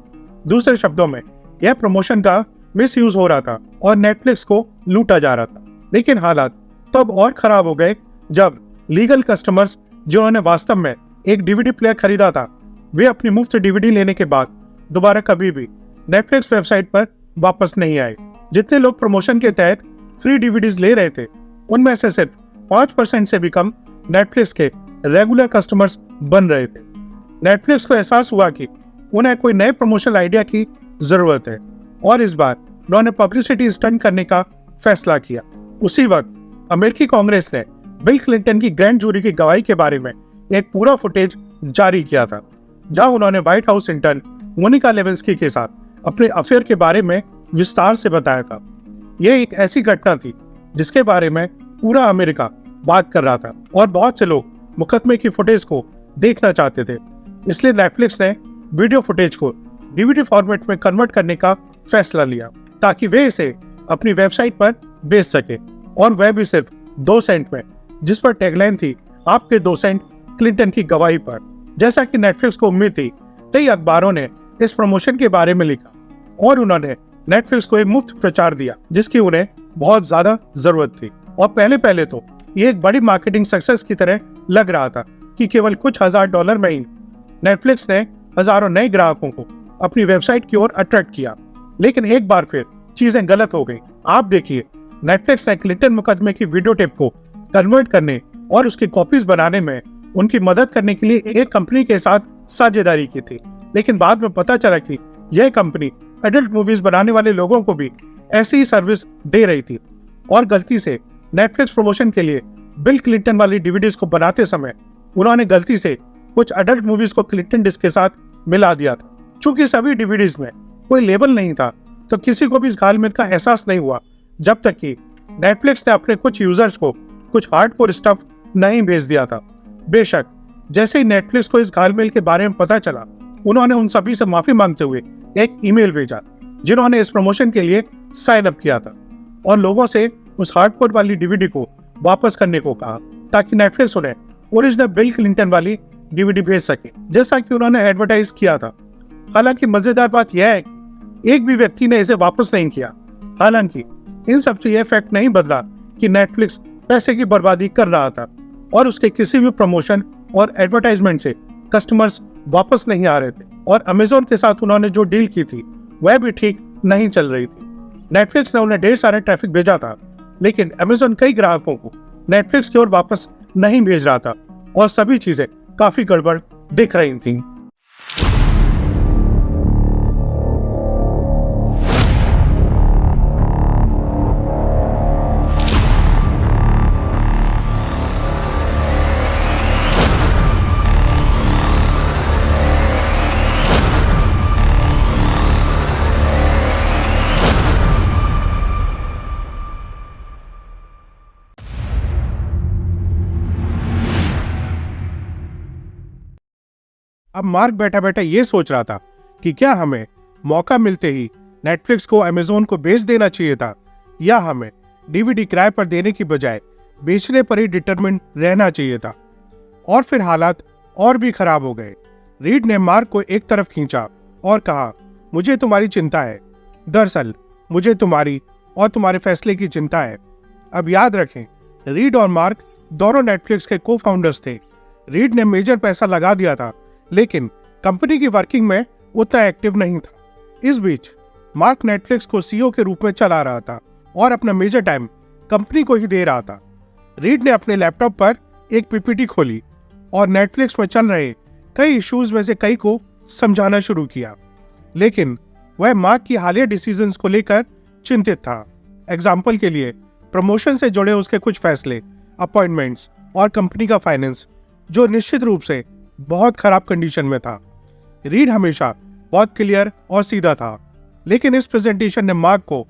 A: दूसरे शब्दों में यह प्रमोशन का मिसयूज हो रहा था और नेटफ्लिक्स को लूटा जा रहा था। लेकिन हालात तब और खराब हो गए जब लीगल कस्टमर्स जिन्होंने वास्तव में एक डीवीडी प्लेयर खरीदा था, वे अपनी मुफ्त डीवीडी लेने के बाद दोबारा कभी भी नेटफ्लिक्स वेबसाइट पर वापस नहीं आए। जितने लोग प्रमोशन के तहत फ्री डीवीडीज ले रहे थे, उनमें से सिर्फ 5% से भी कम नेटफ्लिक्स के रेगुलर कस्टमर्स बन रहे थे। नेटफ्लिक्स को एहसास हुआ कि उन्हें कोई नए प्रमोशनल आइडिया की जरूरत है और इस बार उन्होंने पब्लिसिटी स्टंट करने का फैसला किया। उसी वक्त अमेरिकी कांग्रेस ने बिल क्लिंटन की ग्रैंड जूरी की गवाही के बारे में एक पूरा फुटेज जारी किया था, जहां उन्होंने white house intern Monika Lewinsky के साथ अपने अफेयर के बारे में विस्तार से बताया था। यह एक ऐसी घटना थी जिसके बारे में पूरा अमेरिका बात कर रहा था और बहुत से लोग मुकदमे की फुटेज को देखना चाहते थे। इसलिए नेटफ्लिक्स ने वीडियो फुटेज को डीवीडी फॉर्मेट में कन्वर्ट करने का फैसला लिया ताकि वे इसे अपनी वेबसाइट पर बेच सके, और वह भी सिर्फ 2 सेंट में, जिस पर टैगलाइन थी आपके 2 सेंट क्लिंटन की गवाही पर। जैसा कि नेटफ्लिक्स को उम्मीद थी, कई अखबारों ने इस प्रमोशन के बारे में लिखा और उन्होंने नेटफ्लिक्स को एक मुफ्त प्रचार दिया जिसकी उन्हें बहुत ज्यादा जरूरत थी। और पहले तो ये एक बड़ी मार्केटिंग सक्सेस की तरह लग रहा था कि केवल कुछ $1000 में ही नेटफ्लिक्स ने हजारों नए ग्राहकों को अपनी वेबसाइट की ओर अट्रैक्ट किया। लेकिन एक बार फिर चीजें गलत हो गई। आप देखिए, नेटफ्लिक्स ने क्लिंटन मुकदमे की वीडियो टेप को कन्वर्ट करने और उसकी कॉपीज बनाने में उनकी मदद करने के लिए एक कंपनी के साथ साझेदारी की थी, लेकिन बाद में पता चला कि यह कंपनी एडल्ट मूवीज बनाने वाले लोगों को भी ऐसी ही सर्विस दे रही थी। और गलती से नेटफ्लिक्स प्रमोशन के लिए बिल क्लिंटन वाली डीवीडीज को बनाते समय उन्होंने गलती से कुछ एडल्ट मूवीज को क्लिंटन डिस्क के साथ मिला दिया था। चूंकि सभी डीवीडीज में कोई लेबल नहीं था, तो किसी को भी इस घालमेल का एहसास नहीं हुआ जब तक कि नेटफ्लिक्स ने अपने कुछ यूजर्स को कुछ हार्डकोर स्टफ नहीं भेज दिया था। बेशक जैसे ही नेटफ्लिक्स को इस घालमेल के बारे में पता चला, उन्होंने उन सभी से माफी मांगते हुए एक ईमेल भेजा जिन्होंने इस प्रमोशन के लिए साइन अप किया था, और लोगों से उस हार्डकोर वाली डीवीडी को वापस करने को कहा ताकि नेटफ्लिक्स उन्हें ओरिजिनल बिल क्लिंटन वाली डीवीडी भेज सके, जैसा कि उन्होंने एडवर्टाइज किया था। हालांकि मजेदार बात यह है कि एक भी व्यक्ति ने इसे वापस नहीं किया। हालांकि इन सबसे यह फैक्ट नहीं बदला कि नेटफ्लिक्स पैसे की बर्बादी कर रहा था और उसके किसी भी प्रमोशन और एडवर्टाइजमेंट से कस्टमर्स वापस नहीं आ रहे थे, और अमेजोन के साथ उन्होंने जो डील की थी वह भी ठीक नहीं चल रही थी। नेटफ्लिक्स ने उन्हें ढेर सारे ट्रैफिक भेजा था, लेकिन अमेजोन कई ग्राहकों को नेटफ्लिक्स की ओर वापस नहीं भेज रहा था और सभी चीजें काफी गड़बड़ दिख रही थी। अब मार्क बैठा बैठा ये सोच रहा था कि क्या हमें मौका मिलते ही नेटफ्लिक्स को अमेजोन को बेच देना चाहिए था, या हमें डीवीडी किराए पर देने की बजाय बेचने पर ही डिटरमिन रहना चाहिए था। और फिर हालात और भी खराब हो गए। रीड ने मार्क को एक तरफ खींचा और कहा, मुझे तुम्हारी चिंता है। दरअसल मुझे तुम्हारी और तुम्हारे फैसले की चिंता है। अब याद रखें, रीड और मार्क दोनों नेटफ्लिक्स के को फाउंडर्स थे। रीड ने मेजर पैसा लगा दिया था, लेकिन कंपनी की वर्किंग में उतना एक्टिव नहीं था। इस बीच मार्क नेटफ्लिक्स को सीईओ के रूप में चला रहा था और अपना मेजर टाइम कंपनी को ही दे रहा था। रीड ने अपने लैपटॉप पर एक पीपीटी खोली और नेटफ्लिक्स में चल रहे कई इश्यूज में से कई को समझाना शुरू किया, लेकिन वह मार्क की हालिया डिसीजंस को लेकर चिंतित था। एग्जाम्पल के लिए प्रमोशन से जुड़े उसके कुछ फैसले, अपॉइंटमेंट्स और कंपनी का फाइनेंस, जो निश्चित रूप से बहुत खराब कंडीशन में था। रीड हमेशा बहुत क्लियर और सीधा था, लेकिन इस प्रेजेंटेशन ने मार्क को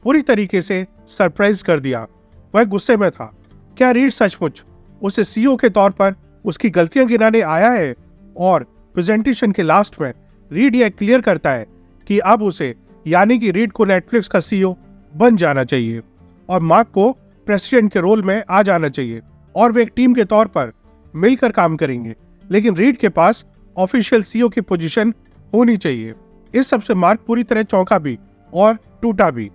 A: पूरी तरीके से सरप्राइज कर दिया। वह गुस्से में था। क्या रीड सचमुच उसे सीईओ के तौर पर उसकी गलतियां गिनाने आया है? और प्रेजेंटेशन के लास्ट में रीड यह क्लियर करता है कि अब उसे, यानी कि रीड को, नेटफ्लिक्स का सीईओ बन जाना चाहिए और मार्क को प्रेसिडेंट के रोल में आ जाना चाहिए और वे एक टीम के तौर पर मिलकर काम करेंगे। लेकिन रीड के पास ऑफिशियल सीईओ की पोजीशन होनी चाहिए। इस सबसे मार्क पूरी तरह चौंका भी और टूटा भी।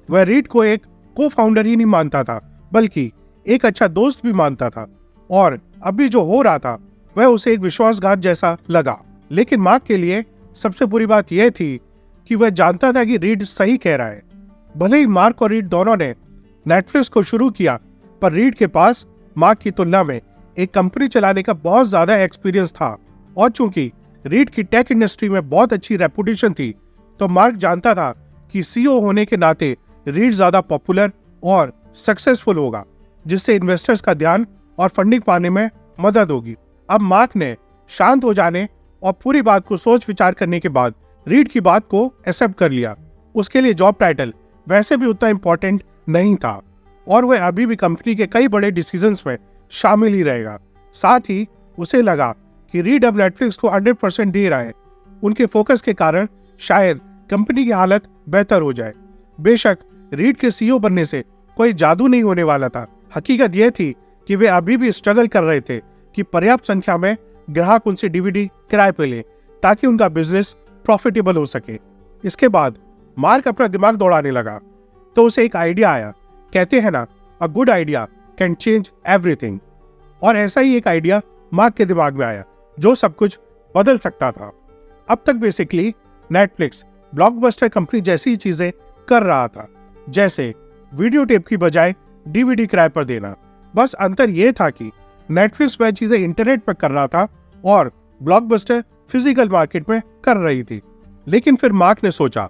A: वह रीड को एक को फाउंडर ही नहीं मानता था, बल्कि एक अच्छा दोस्त भी मानता था, और अभी जो हो रहा था वह उसे एक विश्वासघात जैसा लगा। लेकिन मार्क के लिए सबसे बुरी बात यह थी कि वह जानता था कि रीड सही कह रहा है। भले ही मार्क और रीड दोनों ने नेटफ्लिक्स को शुरू किया, पर रीड के पास मार्क की तुलना में एक कंपनी चलाने का बहुत ज्यादा एक्सपीरियंस था, और चूंकि रीड की टेक इंडस्ट्री में बहुत अच्छी रेपुटेशन थी, तो मार्क जानता था कि सीईओ होने के नाते रीड ज्यादा पॉपुलर और सक्सेसफुल होगा, जिससे इन्वेस्टर्स का ध्यान और फंडिंग पाने में मदद होगी। अब मार्क ने शांत हो जाने और पूरी बात को सोच विचार करने के बाद रीड की बात को एक्सेप्ट कर लिया। उसके लिए जॉब टाइटल वैसे भी उतना इम्पोर्टेंट नहीं था और वह अभी भी कंपनी के कई बड़े डिसीजंस में शामिल ही रहेगा। साथ ही उसे लगा कि रीड अब नेटफ्लिक्स को 100% दे रहा है। उनके फोकस के कारण शायद कंपनी की हालत बेहतर हो जाए। बेशक रीड के सीईओ बनने से कोई जादू नहीं होने वाला था। हकीकत यह थी कि वे अभी भी स्ट्रगल कर रहे थे कि पर्याप्त संख्या में ग्राहक उनसे डीवीडी किराए पे ले, ताकि उनका बिजनेस प्रॉफिटेबल हो सके। इसके बाद मार्क अपना दिमाग दौड़ाने लगा, तो उसे एक आइडिया आया। कहते हैं ना, a good idea can change everything. और ऐसा ही एक आइडिया मार्क के दिमाग में आया, जो सब कुछ बदल सकता था। अब तक बेसिकली नेटफ्लिक्स ब्लॉकबस्टर कंपनी जैसी चीजें कर रहा था, जैसे वीडियो टेप की बजाय डीवीडी किराए पर देना। बस अंतर यह था कि नेटफ्लिक्स वह चीजें इंटरनेट पर कर रहा था और ब्लॉकबस्टर फिजिकल मार्केट में कर रही थी। लेकिन फिर मार्क ने सोचा,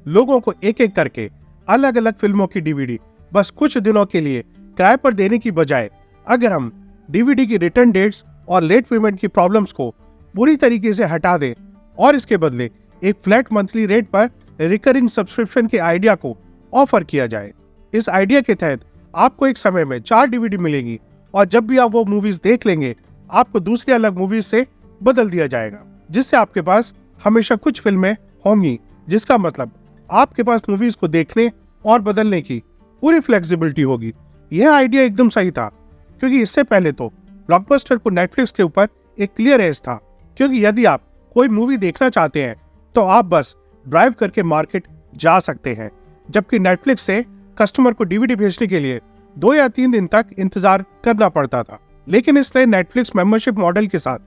A: लोगों को एक एक करके अलग अलग फिल्मों की डीवीडी बस कुछ दिनों के लिए किराए पर देने की बजाय, अगर हम डीवीडी की रिटर्न डेट्स और लेट पेमेंट की प्रॉब्लम्स को पूरी तरीके से हटा दें और इसके बदले एक फ्लैट मंथली रेट पर रिकरिंग सब्सक्रिप्शन के आइडिया को ऑफर किया जाए। इस आइडिया के तहत आपको एक समय में 4 डीवीडी मिलेगी और जब भी आप वो मूवीज देख लेंगे, आपको दूसरी अलग मूवीज से बदल दिया जाएगा, जिससे आपके पास हमेशा कुछ फिल्में होंगी, जिसका मतलब आपके पास मूवीज को देखने और बदलने की पूरी फ्लेक्सिबिलिटी होगी। यह आइडिया एकदम सही था, क्योंकि इससे पहले तो ब्लॉकबस्टर को नेटफ्लिक्स के ऊपर एक क्लियर एज था, क्योंकि यदि आप कोई मूवी देखना चाहते हैं तो आप बस ड्राइव करके मार्केट जा सकते हैं, जबकि नेटफ्लिक्स से कस्टमर को डीवीडी भेजने के लिए 2 या 3 दिन तक इंतजार करना पड़ता था। लेकिन इस नए नेटफ्लिक्स मेंबरशिप मॉडल के साथ,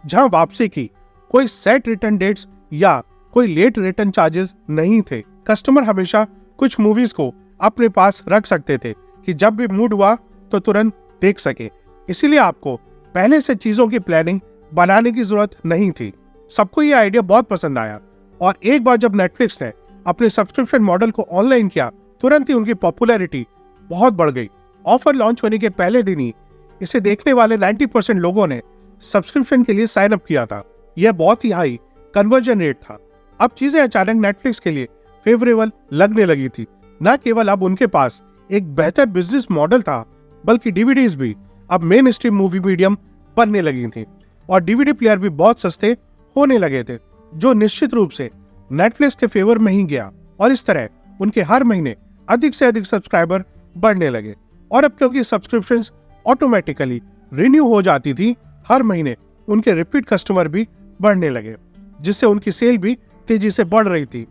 A: जहां वापसी की कोई सेट रिटर्न डेट्स या कोई लेट रिटर्न चार्जेस नहीं थे, कस्टमर हमेशा कुछ मूवीज को अपने पास रख सकते थे कि जब भी मूड हुआ तो तुरंत देख सके। इसीलिए आपको पहले से चीजों की प्लानिंग बनाने की जरूरत नहीं थी। सबको ये आइडिया बहुत पसंद आया और एक बार जब नेटफ्लिक्स ने अपने सब्सक्रिप्शन मॉडल को ऑनलाइन किया, तुरंत ही उनकी पॉपुलैरिटी बहुत बढ़ गई। ऑफर लॉन्च होने के पहले दिन ही इसे देखने वाले 90% लोगों ने सब्सक्रिप्शन के लिए साइन अप किया था। यह बहुत ही हाई कन्वर्जन रेट था। अब चीजें अचानक नेटफ्लिक्स के लिए फेवरेबल लगने लगी थी। न केवल अब उनके पास एक बेहतर बिजनेस मॉडल था, बल्कि डीवीडीज भी अब मेन स्ट्रीम मूवी मीडियम बनने लगी थी और डीवीडी प्लेयर भी बहुत सस्ते होने लगे थे, जो निश्चित रूप से नेटफ्लिक्स के फेवर में ही गया। और इस तरह उनके हर महीने अधिक से अधिक सब्सक्राइबर बढ़ने लगे। और अब क्योंकि सब्सक्रिप्शंस ऑटोमेटिकली रिन्यू हो जाती थी, हर महीने उनके रिपीट कस्टमर भी बढ़ने लगे, जिससे उनकी सेल भी तेजी से बढ़ रही थी।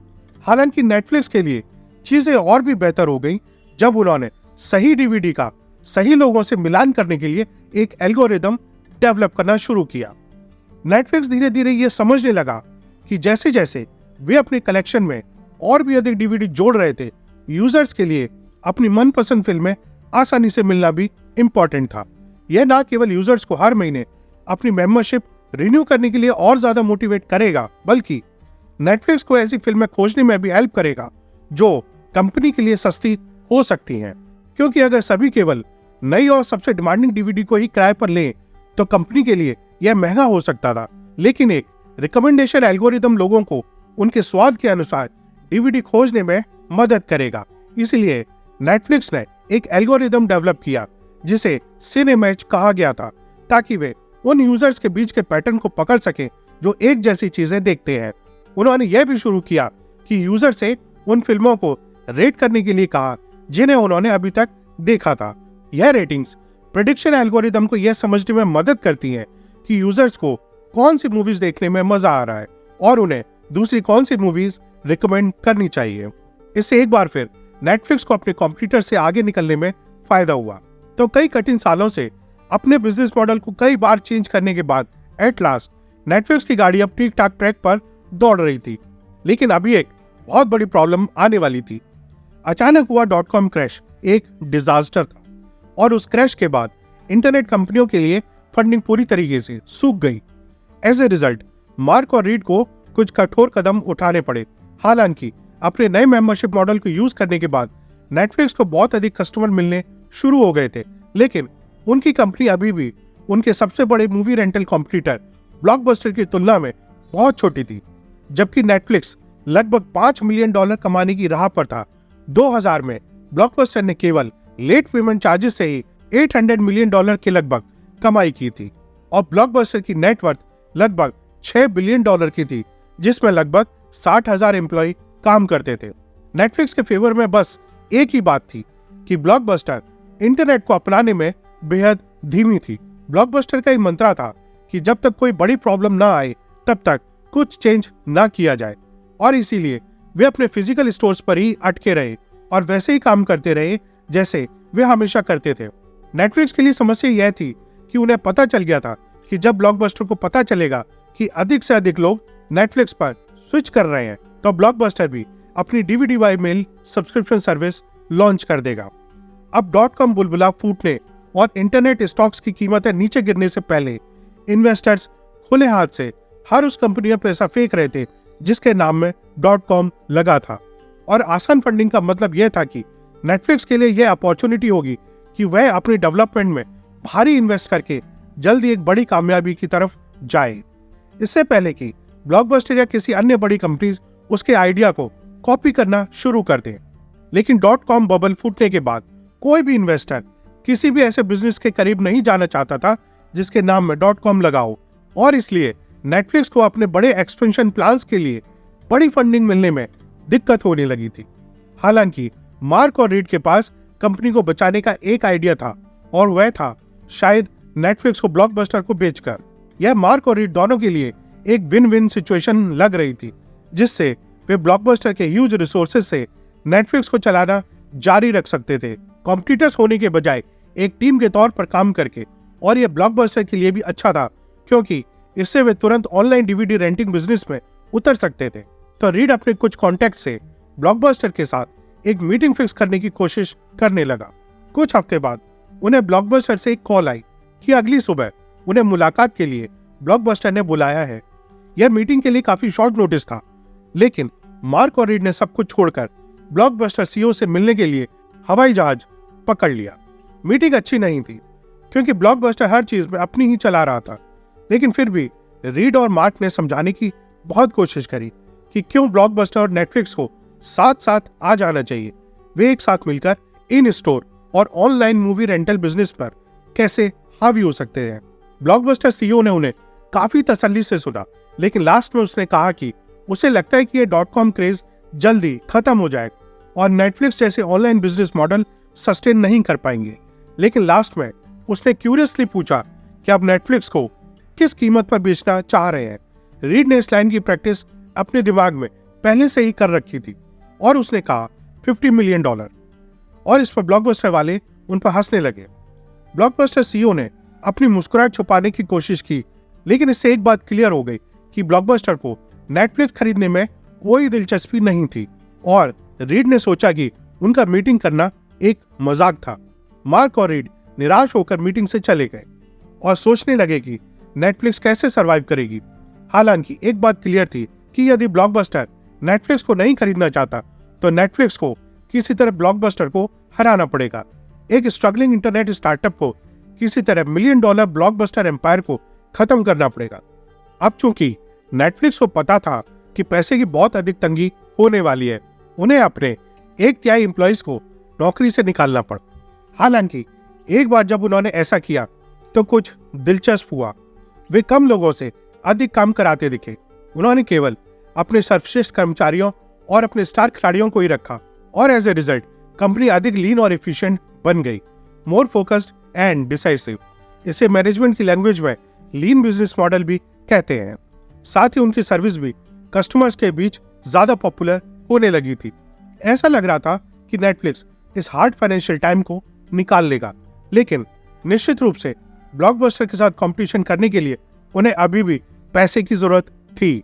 A: हालांकि नेटफ्लिक्स के लिए चीजें और भी बेहतर हो गई जब उन्होंने सही डीवीडी का सही लोगों से मिलान करने के लिए एक एल्गोरिदम डेवलप करना शुरू किया। नेटफ्लिक्स धीरे धीरे यह समझने लगा कि जैसे जैसे वे अपने कलेक्शन में
B: और भी अधिक डीवीडी जोड़ रहे थे। यूजर्स के लिए अपनी मनपसंद फिल्में आसानी से मिलना भी इम्पोर्टेंट था। यह ना केवल यूजर्स को हर महीने अपनी मेंबरशिप रिन्यू करने के लिए और ज्यादा मोटिवेट करेगा, बल्कि नेटफ्लिक्स को ऐसी फिल्में खोजने में भी हेल्प करेगा जो कंपनी के लिए सस्ती हो सकती हैं। क्योंकि अगर सभी केवल नई और सबसे डिमांडिंग डीवीडी को ही किराए पर लें तो कंपनी के लिए यह महंगा हो सकता था। लेकिन एक रिकमेंडेशन एल्गोरिदम लोगों को उनके स्वाद के अनुसार डीवीडी खोजने में मदद करेगा। इसलिए नेटफ्लिक्स ने एक एल्गोरिदम डेवलप किया जिसे सिनेमैच कहा गया था, ताकि वे उन यूजर्स के बीच के पैटर्न को पकड़ सकें जो एक जैसी चीजें देखते हैं। उन्होंने यह भी शुरू किया कि यूजर से उन फिल्मों को रेट करने के लिए कहा जिन्हें उन्होंने अभी तक देखा था। यह रेटिंग्स प्रेडिक्शन एल्गोरिदम को यह समझने में मदद करती हैं कि यूजर्स को कौन सी मूवीज देखने में मजा आ रहा है और उन्हें दूसरी कौन सी मूवीज रिकमेंड करनी चाहिए। इससे एक बार फिर नेटफ्लिक्स को अपने कॉम्पिटिटर से आगे निकलने में फायदा हुआ। तो कई कठिन सालों से अपने बिजनेस मॉडल को कई बार चेंज करने के बाद एट लास्ट नेटफ्लिक्स की गाड़ी अब ठीक ठाक ट्रैक पर दौड़ रही थी। लेकिन अभी एक बहुत बड़ी प्रॉब्लम आने वाली थी। अचानक हुआ .com क्रैश एक डिजास्टर था और उस क्रैश के बाद इंटरनेट कंपनियों के लिए फंडिंग पूरी तरीके से सूख गई। एज ए रिजल्ट मार्क और रीड को कुछ कठोर कदम उठाने पड़े। हालांकि अपने नए मेंबरशिप मॉडल को यूज करने के बाद नेटफ्लिक्स को बहुत अधिक कस्टमर मिलने शुरू हो गए थे, लेकिन उनकी कंपनी अभी भी उनके सबसे बड़े मूवी रेंटल कॉम्पिटिटर ब्लॉकबस्टर की तुलना में बहुत छोटी थी। जबकि नेटफ्लिक्स लगभग $5 मिलियन कमाने की राह पर था, 2000 में ब्लॉकबस्टर ने केवल लेट पेमेंट चार्जेस से ही $800 मिलियन के लगभग कमाई की थी और ब्लॉकबस्टर की नेटवर्थ लगभग $6 बिलियन की थी, जिसमें लगभग 60,000 एम्प्लॉय काम करते थे। नेटफ्लिक्स के फेवर में बस एक ही बात थी कि ब्लॉकबस्टर इंटरनेट को अपनाने में बेहद धीमी थी। ब्लॉकबस्टर का ही मंत्र था कि जब तक कोई बड़ी प्रॉब्लम ना आए तब तक कुछ चेंज ना किया जाए, और इसीलिए वे अपने फिजिकल स्टोर्स पर ही अटके रहे और वैसे ही काम करते रहे जैसे वे हमेशा करते थे। नेटफ्लिक्स के लिए समस्या यह थी कि उन्हें पता चल गया था कि जब ब्लॉकबस्टर को पता चलेगा कि अधिक से अधिक लोग नेटफ्लिक्स पर स्विच कर रहे हैं तो ब्लॉकबस्टर भी अपनी DVD by mail subscription service launch कर देगा। अब .com बुलबुला फूटने और इंटरनेट स्टॉक्स की कीमतें नीचे गिरने से पहले इन्वेस्टर्स खुले हाथ से हर उस कंपनी में पैसा फेंक रहे थे जिसके नाम में .com लगा था, और आसान फंडिंग का मतलब यह था कि नेटफ्लिक्स के लिए यह अपॉर्चुनिटी होगी कि वह अपने डेवलपमेंट में भारी इन्वेस्ट करके जल्दी एक बड़ी कामयाबी की तरफ जाए, इससे पहले कि ब्लॉकबस्टर या किसी अन्य बड़ी कंपनी उसके आइडिया को कॉपी करना शुरू कर दें। लेकिन .com बबल फूटने के बाद कोई भी इन्वेस्टर किसी भी ऐसे बिजनेस के करीब नहीं जाना चाहता था जिसके नाम में .com लगा हो, और इसलिए नेटफ्लिक्स को अपने बड़े एक्सपेंशन प्लान्स के लिए बड़ी फंडिंग मिलने में दिक्कत होने लगी थी। हालांकि मार्क और रीड के पास कंपनी को बचाने का एक आइडिया था, और वह था शायद नेटफ्लिक्स को ब्लॉकबस्टर को बेचकर। यह मार्क और रीड दोनों के लिए एक विन विन सिचुएशन लग रही थी, जिससे वे ब्लॉकबस्टर के ह्यूज रिसोर्सेज से नेटफ्लिक्स को चलाना जारी रख सकते थे, कॉम्पिटिटर्स होने के बजाय एक टीम के तौर पर काम करके। और यह ब्लॉकबस्टर के लिए भी अच्छा था क्योंकि इससे वे तुरंत ऑनलाइन डीवीडी रेंटिंग बिजनेस में उतर सकते थे। तो रीड अपने कुछ कॉन्टैक्ट से ब्लॉकबस्टर के साथ एक मीटिंग फिक्स करने की कोशिश करने लगा। कुछ हफ्ते बाद उन्हें ब्लॉकबस्टर से एक कॉल आई कि अगली सुबह उन्हें मुलाकात के लिए ब्लॉकबस्टर ने बुलाया है। यह मीटिंग के लिए काफी शॉर्ट नोटिस था, लेकिन मार्क और रीड ने सब कुछ छोड़कर ब्लॉकबस्टर सीईओ से मिलने के लिए हवाई जहाज पकड़ लिया। मीटिंग अच्छी नहीं थी क्योंकि ब्लॉकबस्टर हर चीज में अपनी ही चला रहा था, लेकिन फिर भी रीड और मार्क ने समझाने की बहुत कोशिश करी कि क्यों ब्लॉकबस्टर और नेटफ्लिक्स को साथ साथ आ जाना चाहिए। वे एक साथ मिलकर इन स्टोर और ऑनलाइन मूवी रेंटल बिजनेस पर कैसे हावी हो सकते हैं। ब्लॉकबस्टर सीईओ ने उन्हें काफी तसल्ली से सुना, लेकिन लास्ट में उसने कहा कि उसे लगता है कि यह .com क्रेज जल्दी खत्म हो जाएगा और नेटफ्लिक्स जैसे ऑनलाइन बिजनेस मॉडल सस्टेन नहीं कर पाएंगे। लेकिन लास्ट में उसने क्यूरियसली पूछा कि अब नेटफ्लिक्स को किस कीमत पर बेचना चाह रहे हैं। रीड ने इस लाइन की प्रैक्टिस अपने दिमाग में पहले से ही कर रखी थी और उसने कहा $50 मिलियन, और इस पर ब्लॉकबस्टर वाले उन पर हंसने लगे। ब्लॉकबस्टर सीईओ ने अपनी मुस्कुराहट छुपाने की कोशिश की, लेकिन इससे एक बात क्लियर हो गई कि ब्लॉकबस्टर को नेटफ्लिक्स खरीदने में कोई दिलचस्पी नहीं थी। और रीड ने सोचा कि उनका मीटिंग करना एक मजाक था। मार्क और रीड निराश होकर मीटिंग से चले गए और सोचने लगे कि नेटफ्लिक्स कैसे सरवाइव करेगी। हालांकि एक बात क्लियर थी कि यदि ब्लॉकबस्टर नेटफ्लिक्स को नहीं खरीदना चाहता तो नेटफ्लिक्स को किसी तरह ब्लॉकबस्टर को हराना पड़ेगा। एक स्ट्रगलिंग इंटरनेट स्टार्टअप को किसी तरह $1 मिलियन ब्लॉकबस्टर एम्पायर को खत्म करना पड़ेगा। अब चूंकि नेटफ्लिक्स को पता था कि पैसे की बहुत अधिक तंगी होने वाली है, उन्हें अपने 1/3 एम्प्लॉइज को नौकरी से निकालना पड़ा। हालांकि एक बार जब उन्होंने ऐसा किया तो कुछ दिलचस्प हुआ। वे कम लोगों से अधिक काम कराते दिखे। उन्होंने केवल अपने सर्वश्रेष्ठ कर्मचारियों और अपने स्टार खिलाड़ियों को ही रखा और एज ए रिजल्ट कंपनी अधिक लीन और एफिशिएंट बन गई, मोर फोकस्ड एंड डिसाइसिव। इसे मैनेजमेंट की लैंग्वेज में लीन बिजनेस मॉडल भी कहते हैं। साथ ही उनकी सर्विस भी कस्टमर्स के बीच ज्यादा पॉपुलर होने लगी थी। ऐसा लग रहा था कि नेटफ्लिक्स इस हार्ड फाइनेंशियल टाइम को निकाल लेगा, लेकिन निश्चित रूप से ब्लॉकबस्टर के साथ कंपटीशन करने के लिए उन्हें अभी भी पैसे की जरूरत थी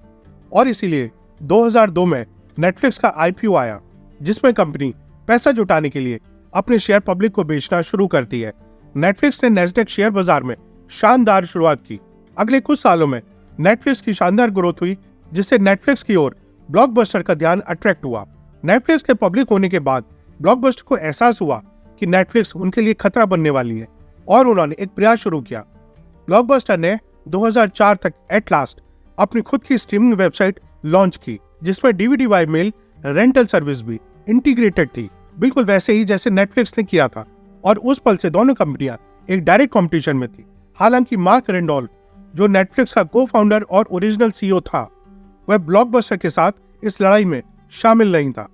B: और इसीलिए 2002 में नेटफ्लिक्स का आईपीओ आया, जिसमें कंपनी पैसा जुटाने के लिए अपने शेयर पब्लिक को बेचना शुरू करती है। नेटफ्लिक्स ने नैस्डैक शेयर बाजार में शानदार शुरुआत की। अगले कुछ सालों में नेटफ्लिक्स की शानदार ग्रोथ हुई, जिससे नेटफ्लिक्स की ओर ब्लॉकबस्टर का ध्यान अट्रैक्ट हुआ। नेटफ्लिक्स के पब्लिक होने के बाद ब्लॉकबस्टर को एहसास हुआ कि नेटफ्लिक्स उनके लिए खतरा बनने वाली है और उन्होंने एक प्रयास शुरू किया। ब्लॉकबस्टर ने 2004 तक एट लास्ट अपनी खुद की स्ट्रीमिंग वेबसाइट लॉन्च की, जिसमें DVD by mail rental service भी इंटीग्रेटेड थी, बिल्कुल वैसे ही जैसे नेटफ्लिक्स ने किया था। और उस पल से दोनों कंपनियां एक डायरेक्ट कंपटीशन में थी। हालांकि मार्क रेंडोल्फ, जो नेटफ्लिक्स का को फाउंडर और ओरिजिनल CEO था, वह ब्लॉकबस्टर के साथ इस लड़ाई में शामिल नहीं था।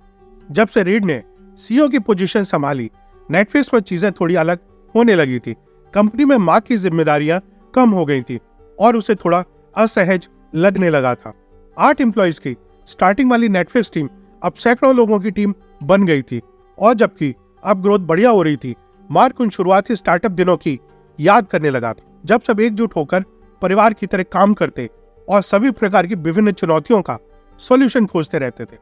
B: जब से रीड ने CEO की पोजीशन संभाली, नेटफ्लिक्स में चीजें थोड़ी अलग होने लगी थी। कंपनी में मार्क की जिम्मेदारियां कम हो गई थी और उसे थोड़ा असहज लगने लगा था। 8 एम्प्लॉइज की स्टार्टिंग वाली नेटफ्लिक्स टीम अब सैकड़ों लोगों की टीम बन गई थी और जबकि अब ग्रोथ बढ़िया हो रही थी, मार्क उन शुरुआती स्टार्टअप दिनों की याद करने लगा था, जब सब एकजुट होकर परिवार की तरह काम करते और सभी प्रकार की विभिन्न चुनौतियों का सॉल्यूशन खोजते रहते थे।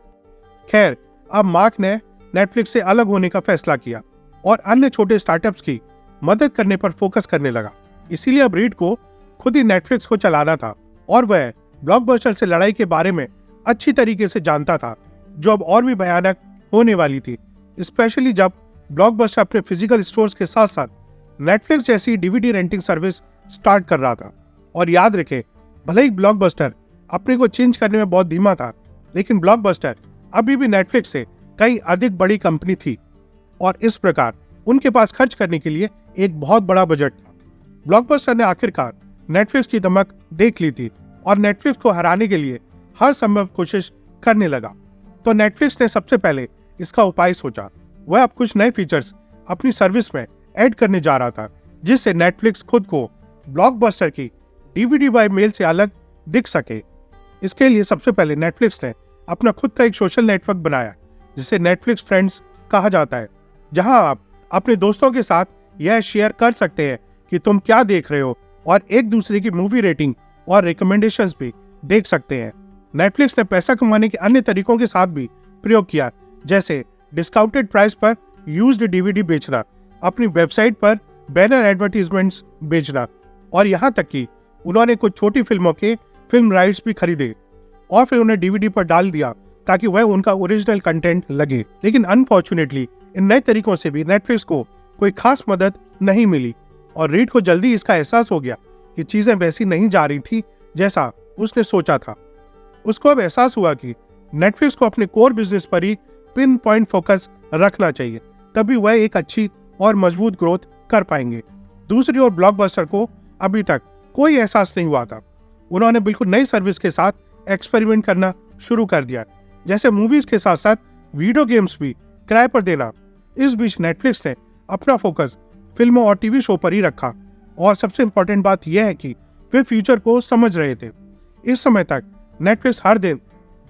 B: खैर, अब मार्क ने नेटफ्लिक्स से अलग होने का फैसला किया और अन्य छोटे स्टार्टअप्स की मदद करने पर फोकस करने लगा। इसीलिए अब रीड को खुद ही नेटफ्लिक्स को चलाना था और वह ब्लॉकबस्टर से लड़ाई के बारे में अच्छी तरीके से जानता था, जो अब और भी भयानक होने वाली थी, स्पेशली जब ब्लॉकबस्टर अपने फिजिकल स्टोर्स के साथ साथ नेटफ्लिक्स जैसी DVD रेंटिंग सर्विस स्टार्ट कर रहा था। और याद रखें, भले ही ब्लॉकबस्टर अपने को चेंज करने में बहुत धीमा था, लेकिन ब्लॉकबस्टर अभी भी नेटफ्लिक्स से कई अधिक बड़ी कंपनी थी और इस प्रकार उनके पास खर्च करने के लिए एक बहुत बड़ा बजट था। ब्लॉकबस्टर ने आखिरकार नेटफ्लिक्स की दमक देख ली थी और नेटफ्लिक्स को हराने के लिए हर संभव कोशिश करने लगा। तो नेटफ्लिक्स ने सबसे पहले इसका उपाय सोचा। वह अब कुछ नए फीचर्स अपनी सर्विस में ऐड करने जा रहा था, जिससे नेटफ्लिक्स खुद को ब्लॉकबस्टर की DVD बाय मेल से अलग दिख सके। इसके लिए सबसे पहले नेटफ्लिक्स ने अपना खुद का एक सोशल नेटवर्क बनाया, जिसे नेटफ्लिक्स फ्रेंड्स कहा जाता है, जहां आप अपने दोस्तों के साथ यह शेयर कर सकते हैं कि तुम क्या देख रहे हो और एक दूसरे की मूवी रेटिंग और रिकमेंडेशंस भी देख सकते हैं। नेटफ्लिक्स ने पैसा कमाने के अन्य तरीकों के साथ भी प्रयोग किया, जैसे डिस्काउंटेड प्राइस पर यूज्ड DVD बेचना, अपनी वेबसाइट पर बैनर एडवर्टीजमेंट्स बेचना और यहाँ तक कि उन्होंने कुछ छोटी फिल्मों के फिल्म राइट्स भी खरीदे और फिर उन्हें DVD पर डाल दिया ताकि वह उनका ओरिजिनल कंटेंट लगे। लेकिन अनफॉर्चुनेटली इन नए तरीकों से भी नेटफ्लिक्स को कोई खास मदद नहीं मिली और रीड को जल्दी इसका एहसास हो गया कि चीजें वैसी नहीं जा रही थी जैसा उसने सोचा था। उसको अब एहसास हुआ कि नेटफ्लिक्स को अपने कोर बिजनेस पर ही पिन पॉइंट फोकस रखना चाहिए, तभी वह एक अच्छी और मजबूत ग्रोथ कर पाएंगे। दूसरी ओर ब्लॉकबस्टर को अभी तक कोई एहसास नहीं हुआ था। उन्होंने बिल्कुल नई सर्विस के साथ एक्सपेरिमेंट करना शुरू कर दिया, जैसे मूवीज के साथ साथ वीडियो गेम्स भी किराए पर देना। इस बीच नेटफ्लिक्स ने अपना फोकस फिल्मों और TV शो पर ही रखा और सबसे इंपॉर्टेंट बात यह है कि वे फ्यूचर को समझ रहे थे। इस समय तक नेटफ्लिक्स हर दिन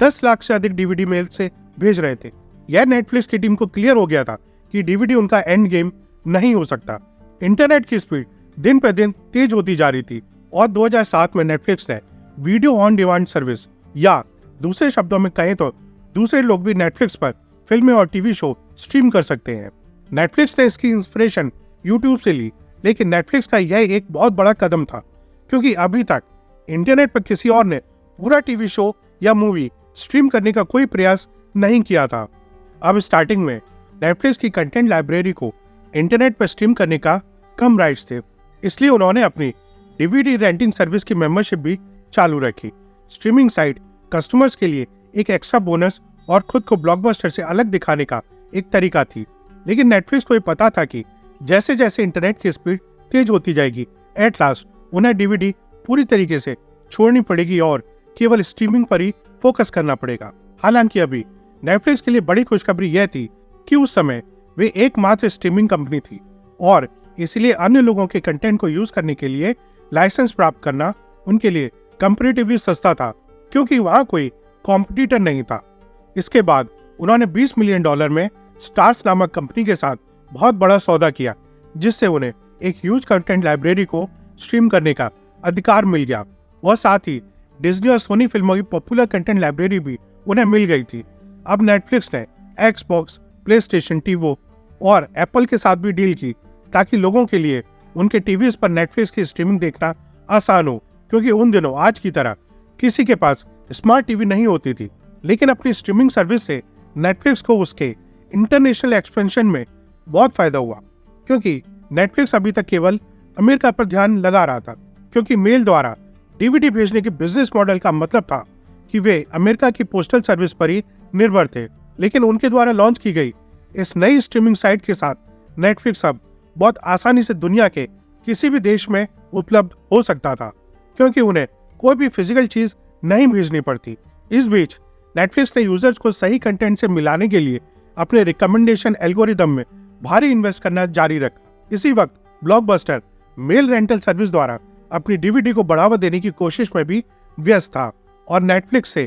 B: 10 लाख से अधिक DVD मेल से भेज रहे थे। यह नेटफ्लिक्स की टीम को क्लियर हो गया था कि DVD उनका एंड गेम नहीं हो सकता। इंटरनेट की स्पीड दिन पर दिन तेज होती जा रही थी और 2007 में नेटफ्लिक्स ने वीडियो ऑन डिमांड सर्विस, या दूसरे शब्दों में कहें तो दूसरे लोग भी नेटफ्लिक्स पर फिल्में और टीवी शो स्ट्रीम कर सकते हैं। नेटफ्लिक्स ने इसकी इंस्पिरेशन यूट्यूब से ली, लेकिन नेटफ्लिक्स का यह एक बहुत बड़ा कदम था, क्योंकि अभी तक इंटरनेट पर किसी और ने पूरा टीवी शो या मूवी स्ट्रीम करने का कोई प्रयास नहीं किया था। अब स्टार्टिंग में नेटफ्लिक्स की कंटेंट लाइब्रेरी को इंटरनेट पर स्ट्रीम करने का कम राइट्स थे, इसलिए उन्होंने अपनी डीवीडी रेंटिंग सर्विस की मेंबरशिप भी चालू रखी। स्ट्रीमिंग साइट कस्टमर्स के लिए एक एक्स्ट्रा बोनस और खुद को ब्लॉकबस्टर से अलग दिखाने का एक तरीका थी। लेकिन नेटफ्लिक्स को ये पता था कि जैसे जैसे इंटरनेट की स्पीड तेज होती जाएगी, एट लास्ट उन्हें डीवीडी पूरी तरीके से छोड़नी पड़ेगी और केवल स्ट्रीमिंग पर ही फोकस करना पड़ेगा। हालांकि अभी नेटफ्लिक्स के लिए बड़ी खुशखबरी यह थी कि उस समय वे एकमात्र स्ट्रीमिंग कंपनी थी और इसलिए अन्य लोगों के कंटेंट को यूज करने के लिए लाइसेंस प्राप्त करना उनके लिए कंपैरेटिवली सस्ता था, क्योंकि वहां कोई कॉम्पिटिटर नहीं था। इसके बाद उन्होंने $20 मिलियन में स्टार्स नामक कंपनी के साथ बहुत बड़ा सौदा किया, जिससे उन्हें एक ह्यूज कंटेंट लाइब्रेरी को स्ट्रीम करने का अधिकार मिल गया और साथ ही डिज्नी और सोनी फिल्मों की पॉपुलर कंटेंट लाइब्रेरी भी उन्हें मिल गई थी। अब नेटफ्लिक्स ने एक्सबॉक्स, प्लेस्टेशन, टीवी और एप्पल के साथ भी डील की, ताकि लोगों के लिए उनके टीवीज पर नेटफ्लिक्स की स्ट्रीमिंग देखना आसान हो, क्योंकि उन दिनों आज की तरह किसी के पास स्मार्ट टीवी नहीं होती थी। लेकिन अपनी स्ट्रीमिंग सर्विस से नेटफ्लिक्स को उसके इंटरनेशनल एक्सपेंशन में बहुत फायदा हुआ, क्योंकि नेटफ्लिक्स अभी तक केवल अमेरिका पर ध्यान लगा रहा था, क्योंकि मेल द्वारा डीवीडी भेजने के बिजनेस मॉडल का मतलब था कि वे अमेरिका की पोस्टल सर्विस पर ही निर्भर थे। लेकिन उनके द्वारा लॉन्च की गई इस नई स्ट्रीमिंग साइट के साथ नेटफ्लिक्स अब बहुत आसानी से दुनिया के किसी भी देश में उपलब्ध हो सकता था, क्योंकि उन्हें कोई भी फिजिकल चीज नहीं भेजनी पड़ती। इस बीच नेटफ्लिक्स ने यूजर्स को सही कंटेंट से मिलाने के लिए अपने रिकमेंडेशन एल्गोरिदम में भारी इन्वेस्ट करना जारी रखा। इसी वक्त ब्लॉकबस्टर मेल रेंटल सर्विस द्वारा अपनी डीवीडी को बढ़ावा देने की कोशिश में भी व्यस्त था और नेटफ्लिक्स से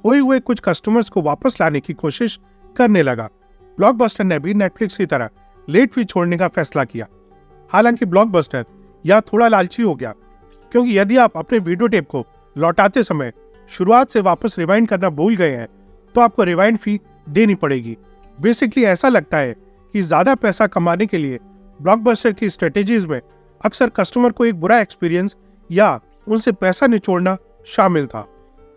B: खोए हुए कुछ कस्टमर्स को वापस लाने की कोशिश करने लगा। ब्लॉकबस्टर ने भी नेटफ्लिक्स की तरह लेट फी छोड़ने का फैसला किया। हालांकि ब्लॉकबस्टर यह थोड़ा लालची हो गया, क्योंकि यदि आप अपने वीडियो टेप को लौटाते समय शुरुआत से वापस रिवाइंड करना भूल गए हैं, तो आपको रिवाइंड फी देनी पड़ेगी। बेसिकली ऐसा लगता है कि ज्यादा पैसा कमाने के लिए ब्लॉकबस्टर की स्ट्रेटेजीज में अक्सर कस्टमर को एक बुरा एक्सपीरियंस या उनसे पैसा निचोड़ना शामिल था,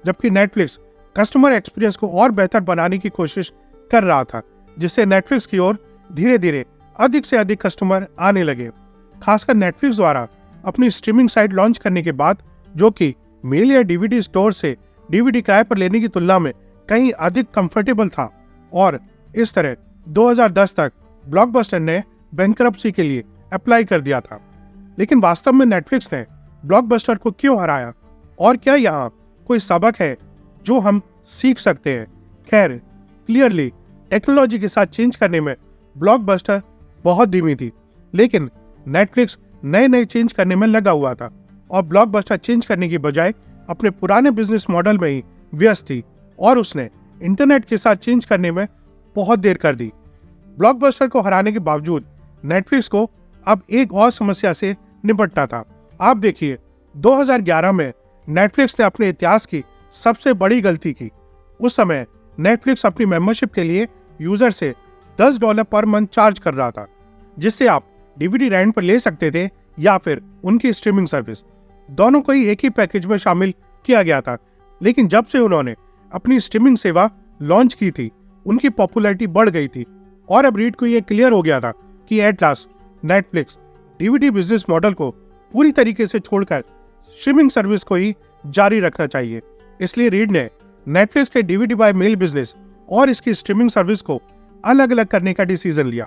B: जबकि नेटफ्लिक्स कस्टमर एक्सपीरियंस को और बेहतर बनाने की कोशिश कर रहा था, जिससे नेटफ्लिक्स की ओर धीरे धीरे अधिक से अधिक कस्टमर आने लगे। खासकर नेटफ्लिक्स द्वारा अपनी स्ट्रीमिंग साइट लॉन्च करने के बाद, जो कि मेल या डीवीडी स्टोर से डीवीडी किराए पर लेने की तुलना में कहीं अधिक कंफर्टेबल था, और इस तरह 2010 तक ब्लॉकबस्टर ने बैंकरप्सी के लिए अप्लाई कर दिया था। लेकिन वास्तव में नेटफ्लिक्स ने ब्लॉकबस्टर को क्यों हराया, और क्या यहाँ कोई सबक है जो हम सीख सकते हैं? खैर, क्लियरली टेक्नोलॉजी के साथ चेंज करने में ब्लॉकबस्टर बहुत धीमी थी, लेकिन नेटफ्लिक्स नए चेंज करने में लगा हुआ था और ब्लॉकबस्टर चेंज करने की बजाय अपने पुराने बिजनेस मॉडल में ही व्यस्त थी और उसने इंटरनेट के साथ चेंज करने में बहुत देर कर दी। ब्लॉकबस्टर को हराने के बावजूद नेटफ्लिक्स को अब एक और समस्या से निपटना था। आप देखिए, 2011 में नेटफ्लिक्स ने अपने इतिहास की सबसे बड़ी गलती की। उस समय नेटफ्लिक्स अपनी मेंबरशिप के लिए यूजर से $10 पर मंथ चार्ज कर रहा था, जिससे आप डीवीडी रेंट पर ले सकते थे या फिर उनकी स्ट्रीमिंग सर्विस, दोनों को ही एक ही पैकेज में शामिल किया गया था। लेकिन जब से उन्होंने अपनी स्ट्रीमिंग सेवा लॉन्च की थी, उनकी पॉपुलैरिटी बढ़ गई थी और अब रीड को यह क्लियर हो गया था कि at last Netflix DVD business model को पूरी तरीके से छोड़कर स्ट्रीमिंग सर्विस को ही जारी रखना चाहिए। इसलिए रीड ने नेटफ्लिक्स के डीवीडी बाय मेल बिजनेस और इसकी स्ट्रीमिंग सर्विस को अलग अलग करने का डिसीजन लिया।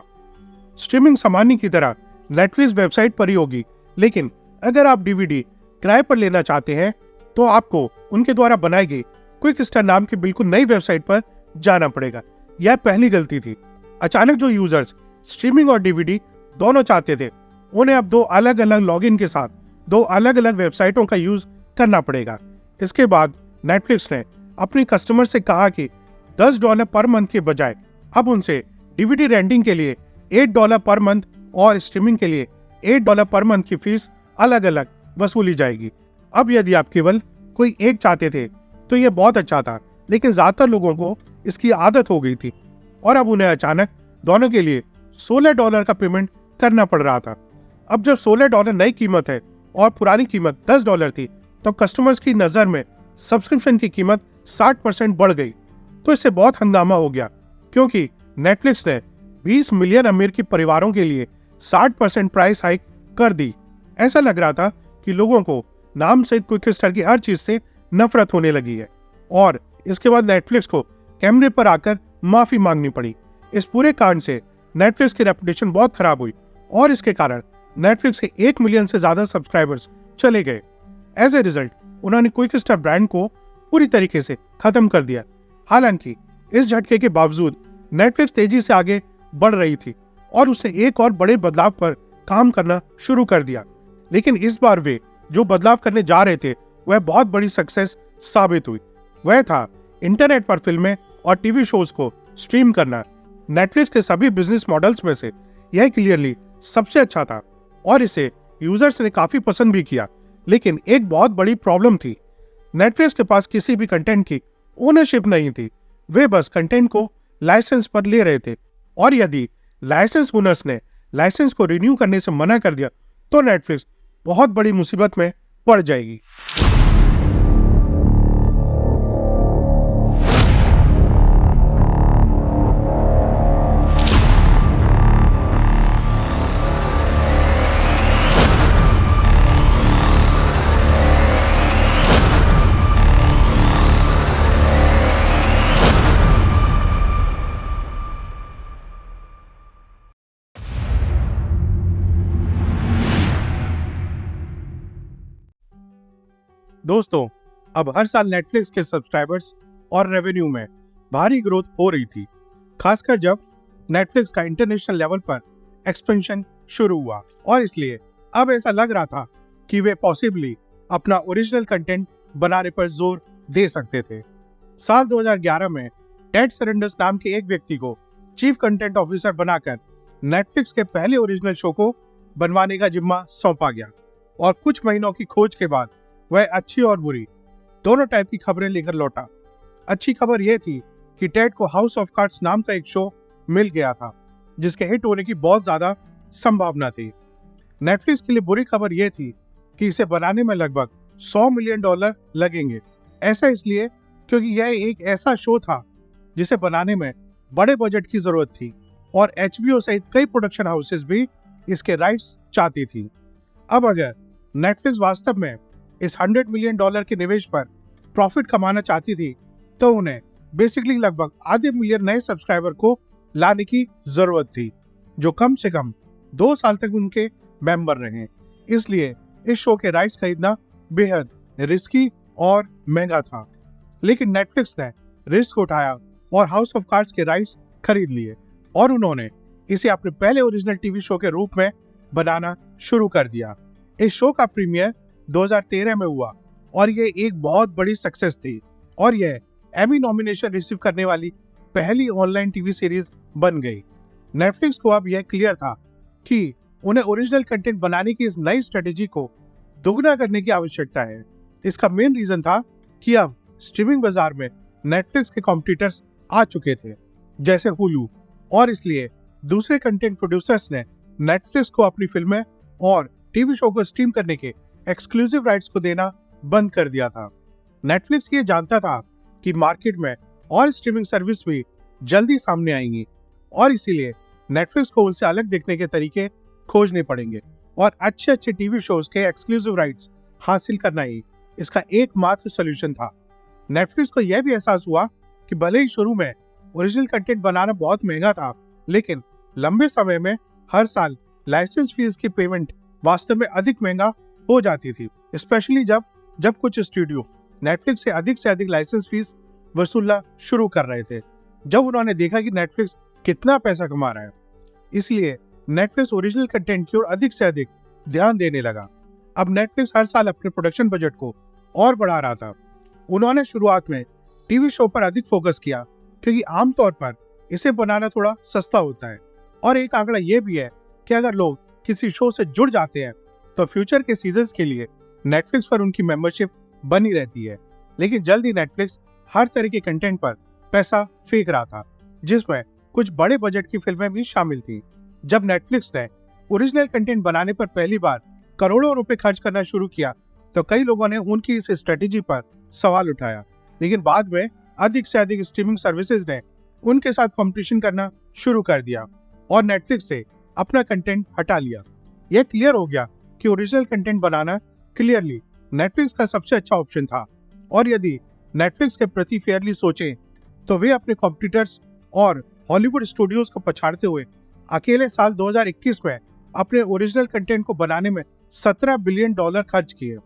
B: स्ट्रीमिंग सामान्य की तरह नेटफ्लिक्स वेबसाइट पर ही होगी, लेकिन अगर आप डीवीडी किराए पर लेना चाहते हैं तो आपको उनके द्वारा बनाई गई क्विक स्टार नाम की बिल्कुल नई वेबसाइट पर जाना पड़ेगा। यह पहली गलती थी। अचानक जो यूजर्स स्ट्रीमिंग और डीवीडी दोनों चाहते थे, उन्हें अब दो अलग अलग लॉगिन के साथ दो अलग अलग वेबसाइटों का यूज करना पड़ेगा। इसके बाद नेटफ्लिक्स ने अपने कस्टमर से कहा कि $10 पर मंथ के बजाय अब उनसे डीवीडी रेंटिंग के लिए $8 पर मंथ और स्ट्रीमिंग के लिए $8 पर मंथ की फीस अलग अलग वसूली जाएगी। अब यदि आप केवल कोई एक चाहते थे तो यह बहुत अच्छा था, लेकिन ज्यादातर लोगों को इसकी आदत हो गई थी और अब उन्हें अचानक दोनों के लिए $16 का पेमेंट करना पड़ रहा था। अब जब $16 नई कीमत है और पुरानी कीमत $10 थी, तो कस्टमर्स की नजर में सब्सक्रिप्शन की कीमत 60% बढ़ गई। तो इससे बहुत हंगामा हो गया, क्योंकि नेटफ्लिक्स ने 20 मिलियन अमेरिकी परिवारों के लिए 60% प्राइस हाइक कर दी। ऐसा लग रहा था कि लोगों को नाम सहित क्विक स्टार्ट की हर चीज से नफरत होने लगी है, और इसके बाद नेटफ्लिक्स को कैमरे पर आकर माफी मांगनी पड़ी। इस पूरे कांड से नेटफ्लिक्स की रेपुटेशन बहुत खराब हुई, और इसके कारण नेटफ्लिक्स के 1 मिलियन से ज्यादा सब्सक्राइबर्स चले गए। एज ए रिजल्ट उन्होंने क्विक स्टार्ट ब्रांड को पूरी तरीके से खत्म कर दिया। हालांकि इस झटके के बावजूद नेटफ्लिक्स तेजी से आगे बढ़ रही थी और उसने एक और बड़े बदलाव पर काम करना शुरू कर दिया। लेकिन इस बार वे जो बदलाव करने जा रहे थे वह बहुत बड़ी सक्सेस साबित हुई। वह था इंटरनेट पर फिल्में और टीवी शोज को स्ट्रीम करना। नेटफ्लिक्स के सभी बिजनेस मॉडल्स में से यह क्लियरली सबसे अच्छा था और इसे यूजर्स ने काफी पसंद भी किया। लेकिन एक बहुत बड़ी प्रॉब्लम थी, नेटफ्लिक्स के पास किसी भी कंटेंट की ओनरशिप नहीं थी। वे बस कंटेंट को लाइसेंस पर ले रहे थे, और यदि लाइसेंस ओनर्स ने लाइसेंस को रिन्यू करने से मना कर दिया तो नेटफ्लिक्स बहुत बड़ी मुसीबत में पड़ जाएगी। दोस्तों, अब हर साल नेटफ्लिक्स के सब्सक्राइबर्स और रेवेन्यू में भारी ग्रोथ हो रही थी, खासकर जब नेटफ्लिक्स का इंटरनेशनल लेवल पर एक्सपेंशन शुरू हुआ, और इसलिए अब ऐसा लग रहा था कि वे पॉसिबली अपना ओरिजिनल कंटेंट बनाने पर जोर दे सकते थे। साल 2011 में टेड सरेंडर्स नाम के एक व्यक्ति को चीफ कंटेंट ऑफिसर बनाकर नेटफ्लिक्स के पहले ओरिजिनल शो को बनवाने का जिम्मा सौंपा गया, और कुछ महीनों की खोज के बाद वह अच्छी और बुरी दोनों टाइप की खबरें लेकर लौटा। अच्छी खबर यह थी कि टेड को हाउस ऑफ कार्ड्स नाम का एक शो मिल गया था, जिसके हिट होने की बहुत ज्यादा संभावना थी। नेटफ्लिक्स के लिए बुरी खबर यह थी कि इसे बनाने में लगभग $100 मिलियन लगेंगे। ऐसा इसलिए क्योंकि यह एक ऐसा शो था जिसे बनाने में बड़े बजट की जरूरत थी, और HBO सहित कई प्रोडक्शन हाउसेस भी इसके राइट्स चाहती थी। अब अगर नेटफ्लिक्स वास्तव में इस $100 मिलियन के निवेश पर प्रॉफिट कमाना चाहती थी, तो उन्हें बेसिकली लगभग आधे मिलियन नए सब्सक्राइबर को लाने की जरूरत थी, जो कम से कम 2 साल तक उनके मेंबर रहे। इसलिए इस शो के राइट्स खरीदना बेहद रिस्की और महंगा था। लेकिन नेटफ्लिक्स ने रिस्क उठाया और हाउस ऑफ कार्ड्स के राइट्स खरीद लिए, और उन्होंने इसे अपने पहले ओरिजिनल टीवी शो के रूप में बनाना शुरू कर दिया। इस शो का प्रीमियर 2013 में हुआ, और यह एक बहुत बड़ी सक्सेस थी, और यह एमी नॉमिनेशन रिसीव करने वाली पहली ऑनलाइन टीवी सीरीज बन गई। नेटफ्लिक्स को अब यह क्लियर था कि उन्हें ओरिजिनल कंटेंट बनाने की इस नई स्ट्रेटेजी को दोगुना करने की आवश्यकता है। इसका मेन रीजन था कि अब स्ट्रीमिंग बाजार में नेटफ्लिक्स के कॉम्पिटिटर्स आ चुके थे, जैसे हुलू, और इसलिए दूसरे कंटेंट प्रोड्यूसर्स ने नेटफ्लिक्स को अपनी फिल्में और टीवी शो को स्ट्रीम करने के एक्सक्लूसिव राइट्स को देना बंद कर दिया था। नेटफ्लिक्स ये जानता था कि मार्केट में और स्ट्रीमिंग सर्विस भी जल्दी सामने आएंगी, और इसीलिए नेटफ्लिक्स को उनसे अलग देखने के तरीके खोजने पड़ेंगे, और अच्छे अच्छे टीवी शोज के एक्सक्लूसिव राइट्स हासिल करना ही इसका एकमात्र सोल्यूशन था। नेटफ्लिक्स को यह भी एहसास हुआ कि भले ही शुरू में ओरिजिनल कंटेंट बनाना बहुत महंगा था, लेकिन लंबे समय में हर साल लाइसेंस फीस की पेमेंट वास्तव में अधिक महंगा हो जाती थी, स्पेशली जब कुछ स्टूडियो नेटफ्लिक्स से अधिक लाइसेंस फीस वसूलना शुरू कर रहे थे, जब उन्होंने देखा कि नेटफ्लिक्स कितना पैसा कमा रहा है। इसलिए नेटफ्लिक्स ओरिजिनल कंटेंट की ओर अधिक से अधिक ध्यान देने लगा। अब नेटफ्लिक्स हर साल अपने प्रोडक्शन बजट को और बढ़ा रहा था। उन्होंने शुरुआत में टीवी शो पर अधिक फोकस किया, क्योंकि आमतौर पर इसे बनाना थोड़ा सस्ता होता है, और एक आंकड़ा यह भी है कि अगर लोग किसी शो से जुड़ जाते हैं तो फ्यूचर के सीजन्स के लिए नेटफ्लिक्स पर उनकी मेंबरशिप बनी रहती है। लेकिन जल्द ही नेटफ्लिक्स हर तरह के कंटेंट पर पैसा फेंक रहा था, जिसमें कुछ बड़े बजट की फिल्में भी शामिल थी। जब नेटफ्लिक्स ने ओरिजिनल कंटेंट बनाने पर पहली बार करोड़ों रुपए खर्च करना शुरू किया तो कई लोगों ने उनकी इस स्ट्रेटेजी पर सवाल उठाया, लेकिन बाद में अधिक से अधिक स्ट्रीमिंग सर्विसेज ने उनके साथ कंपटीशन करना शुरू कर दिया और नेटफ्लिक्स से अपना कंटेंट हटा लिया। यह क्लियर हो गया कि ओरिजिनल कंटेंट बनाना क्लियरली नेटफ्लिक्स का सबसे अच्छा ऑप्शन था, और यदि नेटफ्लिक्स के प्रति फेयरली सोचें तो वे अपने कॉम्पिटिटर्स और हॉलीवुड स्टूडियोज को पछाड़ते हुए अकेले साल 2021 में अपने ओरिजिनल कंटेंट को बनाने में $17 बिलियन खर्च किए,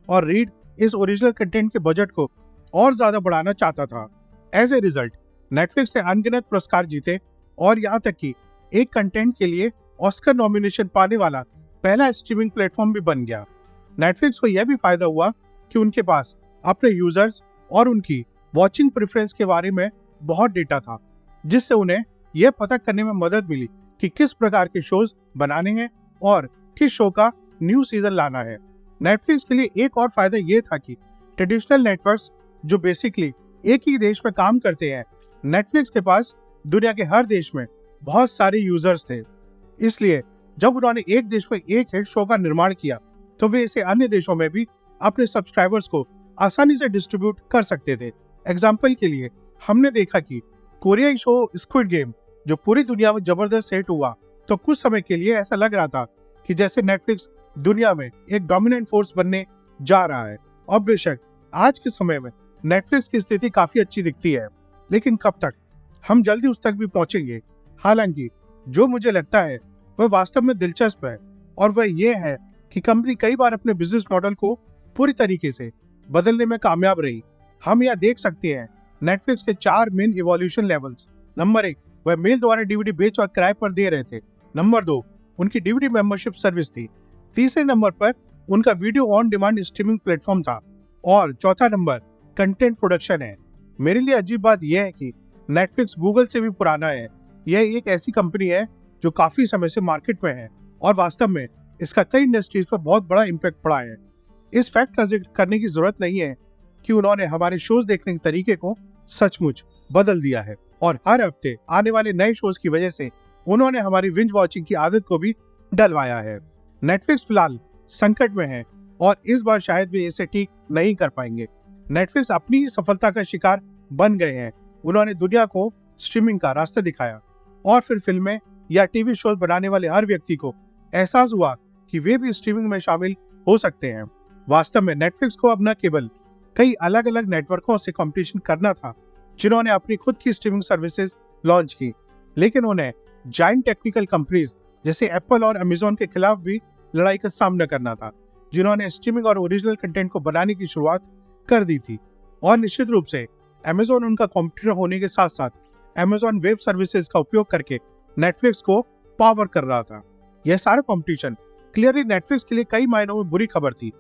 B: और रीड इस ओरिजिनल कंटेंट के बजट को और ज्यादा बढ़ाना चाहता था। एज ए रिजल्ट नेटफ्लिक्स ने अनगिनत पुरस्कार जीते और यहाँ तक कि एक कंटेंट के लिए ऑस्कर नॉमिनेशन पाने वाला पहला स्ट्रीमिंग प्लेटफॉर्म भी बन गया। नेटफ्लिक्स को यह भी फायदा हुआ कि उनके पास अपने यूजर्स और उनकी वॉचिंग प्रेफरेंस के बारे में बहुत डेटा था, जिससे उन्हें यह पता करने में मदद मिली कि किस प्रकार के शोज बनाने हैं और किस शो का न्यू सीजन लाना है। नेटफ्लिक्स के लिए एक और फायदा यह था कि ट्रेडिशनल नेटवर्क्स जो बेसिकली एक ही देश में काम करते हैं, नेटफ्लिक्स के पास दुनिया के हर देश में बहुत सारे यूजर्स थे। इसलिए जब उन्होंने एक देश में एक हिट शो का निर्माण किया तो वे इसे अन्य देशों में भी अपने सब्सक्राइबर्स को आसानी से डिस्ट्रीब्यूट कर सकते थे। एग्जाम्पल के लिए हमने देखा कि कोरियाई शो स्क्विड गेम जो पूरी दुनिया में जबरदस्त हिट हुआ, तो कुछ समय के लिए ऐसा लग रहा था कि जैसे नेटफ्लिक्स दुनिया में एक डोमिनेंट फोर्स बनने जा रहा है। और बेशक आज के समय में नेटफ्लिक्स की स्थिति काफी अच्छी दिखती है, लेकिन कब तक? हम जल्दी उस तक भी पहुंचेंगे। हालांकि जो मुझे लगता है वह वास्तव में दिलचस्प है, और वह यह है कि कंपनी कई बार अपने बिजनेस मॉडल को पूरी तरीके से बदलने में कामयाब रही। हम यह देख सकते हैं नेटफ्लिक्स के 4 मेन इवोल्यूशन लेवल्स। नंबर 1, वह मेल द्वारा डीवीडी बेच और किराए पर दे रहे थे। नंबर 2, उनकी डीवीडी मेंबरशिप सर्विस थी। तीसरे नंबर पर उनका video on demand streaming platform था, और चौथा नंबर कंटेंट प्रोडक्शन है। मेरे लिए अजीब बात यह है कि नेटफ्लिक्स गूगल से भी पुराना है। यह एक ऐसी कंपनी है जो काफी समय से मार्केट में है, और वास्तव में इसका कई इंडस्ट्रीज पर बहुत बड़ा इम्पैक्ट पड़ा है। इस फैक्ट का जिक्र करने की जरूरत नहीं है कि उन्होंने हमारे शोज देखने के तरीके को सचमुच बदल दिया है, और हर हफ्ते आने वाले नए शोज की वजह से उन्होंने हमारी विंज वॉचिंग की आदत को भी डलवाया है। नेटफ्लिक्स फिलहाल संकट में है और इस बार शायद वे इसे ठीक नहीं कर पाएंगे। नेटफ्लिक्स अपनी ही सफलता का शिकार बन गए हैं। उन्होंने दुनिया को स्ट्रीमिंग का रास्ता दिखाया, और फिर फिल्में या टीवी शोज बनाने वाले हर व्यक्ति को एहसास हुआ कि वे भी स्ट्रीमिंग में शामिल हो सकते हैं। वास्तव में नेटफ्लिक्स को अब न केवल कई अलग अलग नेटवर्कों से कंपटीशन करना था जिन्होंने अपनी खुद की स्ट्रीमिंग सर्विसेज लॉन्च की, लेकिन उन्हें जायंट टेक्निकल कंपनीज जैसे एप्पल और अमेजॉन के खिलाफ भी लड़ाई का सामना करना था, जिन्होंने स्ट्रीमिंग और ओरिजिनल कंटेंट को बनाने की शुरुआत कर दी थी। और निश्चित रूप से अमेजॉन उनका कॉम्पिटिटर होने के साथ साथ अमेजॉन वेब सर्विसेज का उपयोग करके नेटफ्लिक्स को पावर कर रहा था। यह सारा कंपटीशन क्लियरली नेटफ्लिक्स के लिए कई मायनों में बुरी खबर थी,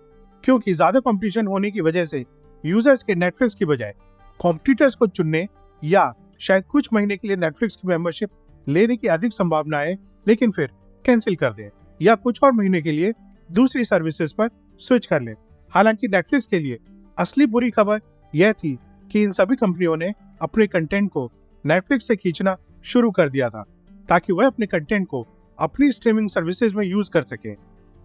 B: क्योंकि ज्यादा कंपटीशन होने की वजह से यूजर्स के नेटफ्लिक्स की बजाय कॉम्पिटिटर्स को चुनने या शायद कुछ महीने के लिए नेटफ्लिक्स की मेंबरशिप लेने की अधिक संभावना है, लेकिन फिर कैंसिल कर दें या कुछ और महीने के लिए दूसरी सर्विसेज पर स्विच कर लें। हालांकि नेटफ्लिक्स के लिए असली बुरी खबर यह थी कि इन सभी कंपनियों ने अपने कंटेंट को नेटफ्लिक्स से खींचना शुरू कर दिया था ताकि वह अपने कंटेंट को अपनी स्ट्रीमिंग सर्विसेज में यूज कर सके।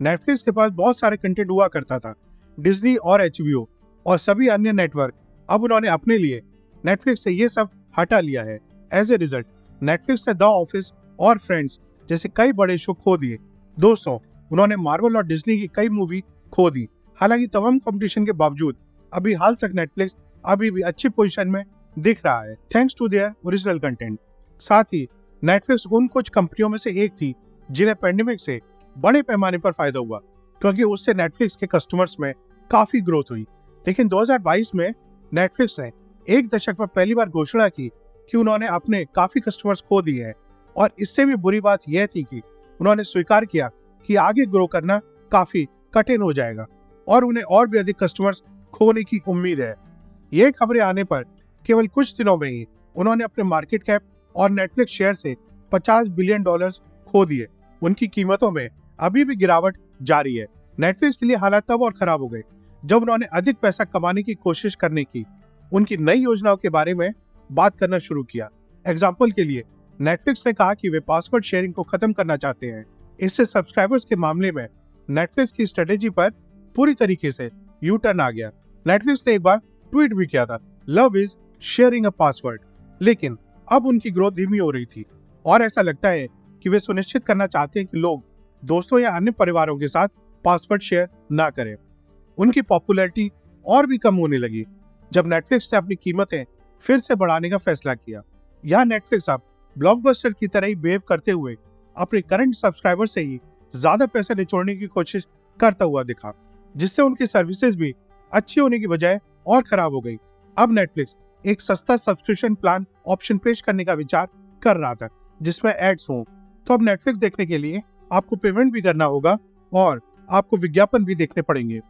B: नेटफ्लिक्स के पास बहुत सारे कंटेंट हुआ करता था, डिज्नी और HBO और सभी अन्य नेटवर्क। अब उन्होंने अपने लिए नेटफ्लिक्स से ये सब हटा लिया है। एज ए रिजल्ट नेटफ्लिक्स ने द ऑफिस और फ्रेंड्स जैसे कई बड़े शो खो दिए। दोस्तों, उन्होंने मार्वल और डिज्नी की कई मूवी खो दी। हालांकि तमाम कंपटीशन के बावजूद अभी हाल तक नेटफ्लिक्स अभी भी अच्छी पोजीशन में दिख रहा है, thanks to their original content. साथ ही नेटफ्लिक्स उन कुछ कंपनियों में से एक थी जिन्हें पेंडेमिक से बड़े पैमाने पर फायदा हुआ, क्योंकि उससे नेटफ्लिक्स के कस्टमर्स में काफी ग्रोथ हुई। लेकिन 2022 में नेटफ्लिक्स ने एक दशक में पहली बार घोषणा की कि उन्होंने अपने काफी कस्टमर्स खो दिए हैं, और इससे भी बुरी बात यह थी कि उन्होंने स्वीकार किया कि आगे ग्रो करना काफी कठिन हो जाएगा और उन्हें और भी अधिक कस्टमर्स खोने की उम्मीद है। ये खबरें आने पर केवल कुछ दिनों में ही उन्होंने अपने मार्केट कैप और नेटफ्लिक्स शेयर से $50 बिलियन खो दिए। उनकी कीमतों में अभी भी गिरावट जारी है। नेटफ्लिक्स के लिए हालात तब और खराब हो गए जब उन्होंने अधिक पैसा कमाने की कोशिश करने की उनकी नई योजनाओं के बारे में बात करना शुरू किया। एग्जाम्पल के लिए नेटफ्लिक्स ने कहा कि वे पासवर्ड शेयरिंग को खत्म करना चाहते हैं। इससे सब्सक्राइबर्स के मामले में नेटफ्लिक्स की स्ट्रेटेजी पर पूरी तरीके से यू टर्न आ गया। नेटफ्लिक्स ने एक बार ट्वीट भी किया था, love is sharing a password, लेकिन अब उनकी ग्रोथ धीमी हो रही थी और ऐसा लगता है कि वे सुनिश्चित करना चाहते हैं कि लोग दोस्तों या अन्य परिवारों के साथ पासवर्ड शेयर ना करें। उनकी पॉपुलैरिटी और भी कम होने लगी जब नेटफ्लिक्स ने अपनी कीमतें फिर से बढ़ाने का फैसला किया। यह नेटफ्लिक्स अब ब्लॉकबस्टर की तरह ही बिहेव करते हुए अपने करंट सब्सक्राइबर से ही ज्यादा पैसे निचोड़ने की कोशिश करता हुआ दिखा, जिससे उनकी सर्विसेज भी अच्छी होने की बजाय और खराब हो गई। अब नेटफ्लिक्स एक सस्ता सब्सक्रिप्शन प्लान ऑप्शन पेश करने का विचार कर रहा था जिसमें एड्स हों, तो अब नेटफ्लिक्स देखने के लिए आपको पेमेंट भी करना होगा और आपको विज्ञापन भी देखने पड़ेंगे।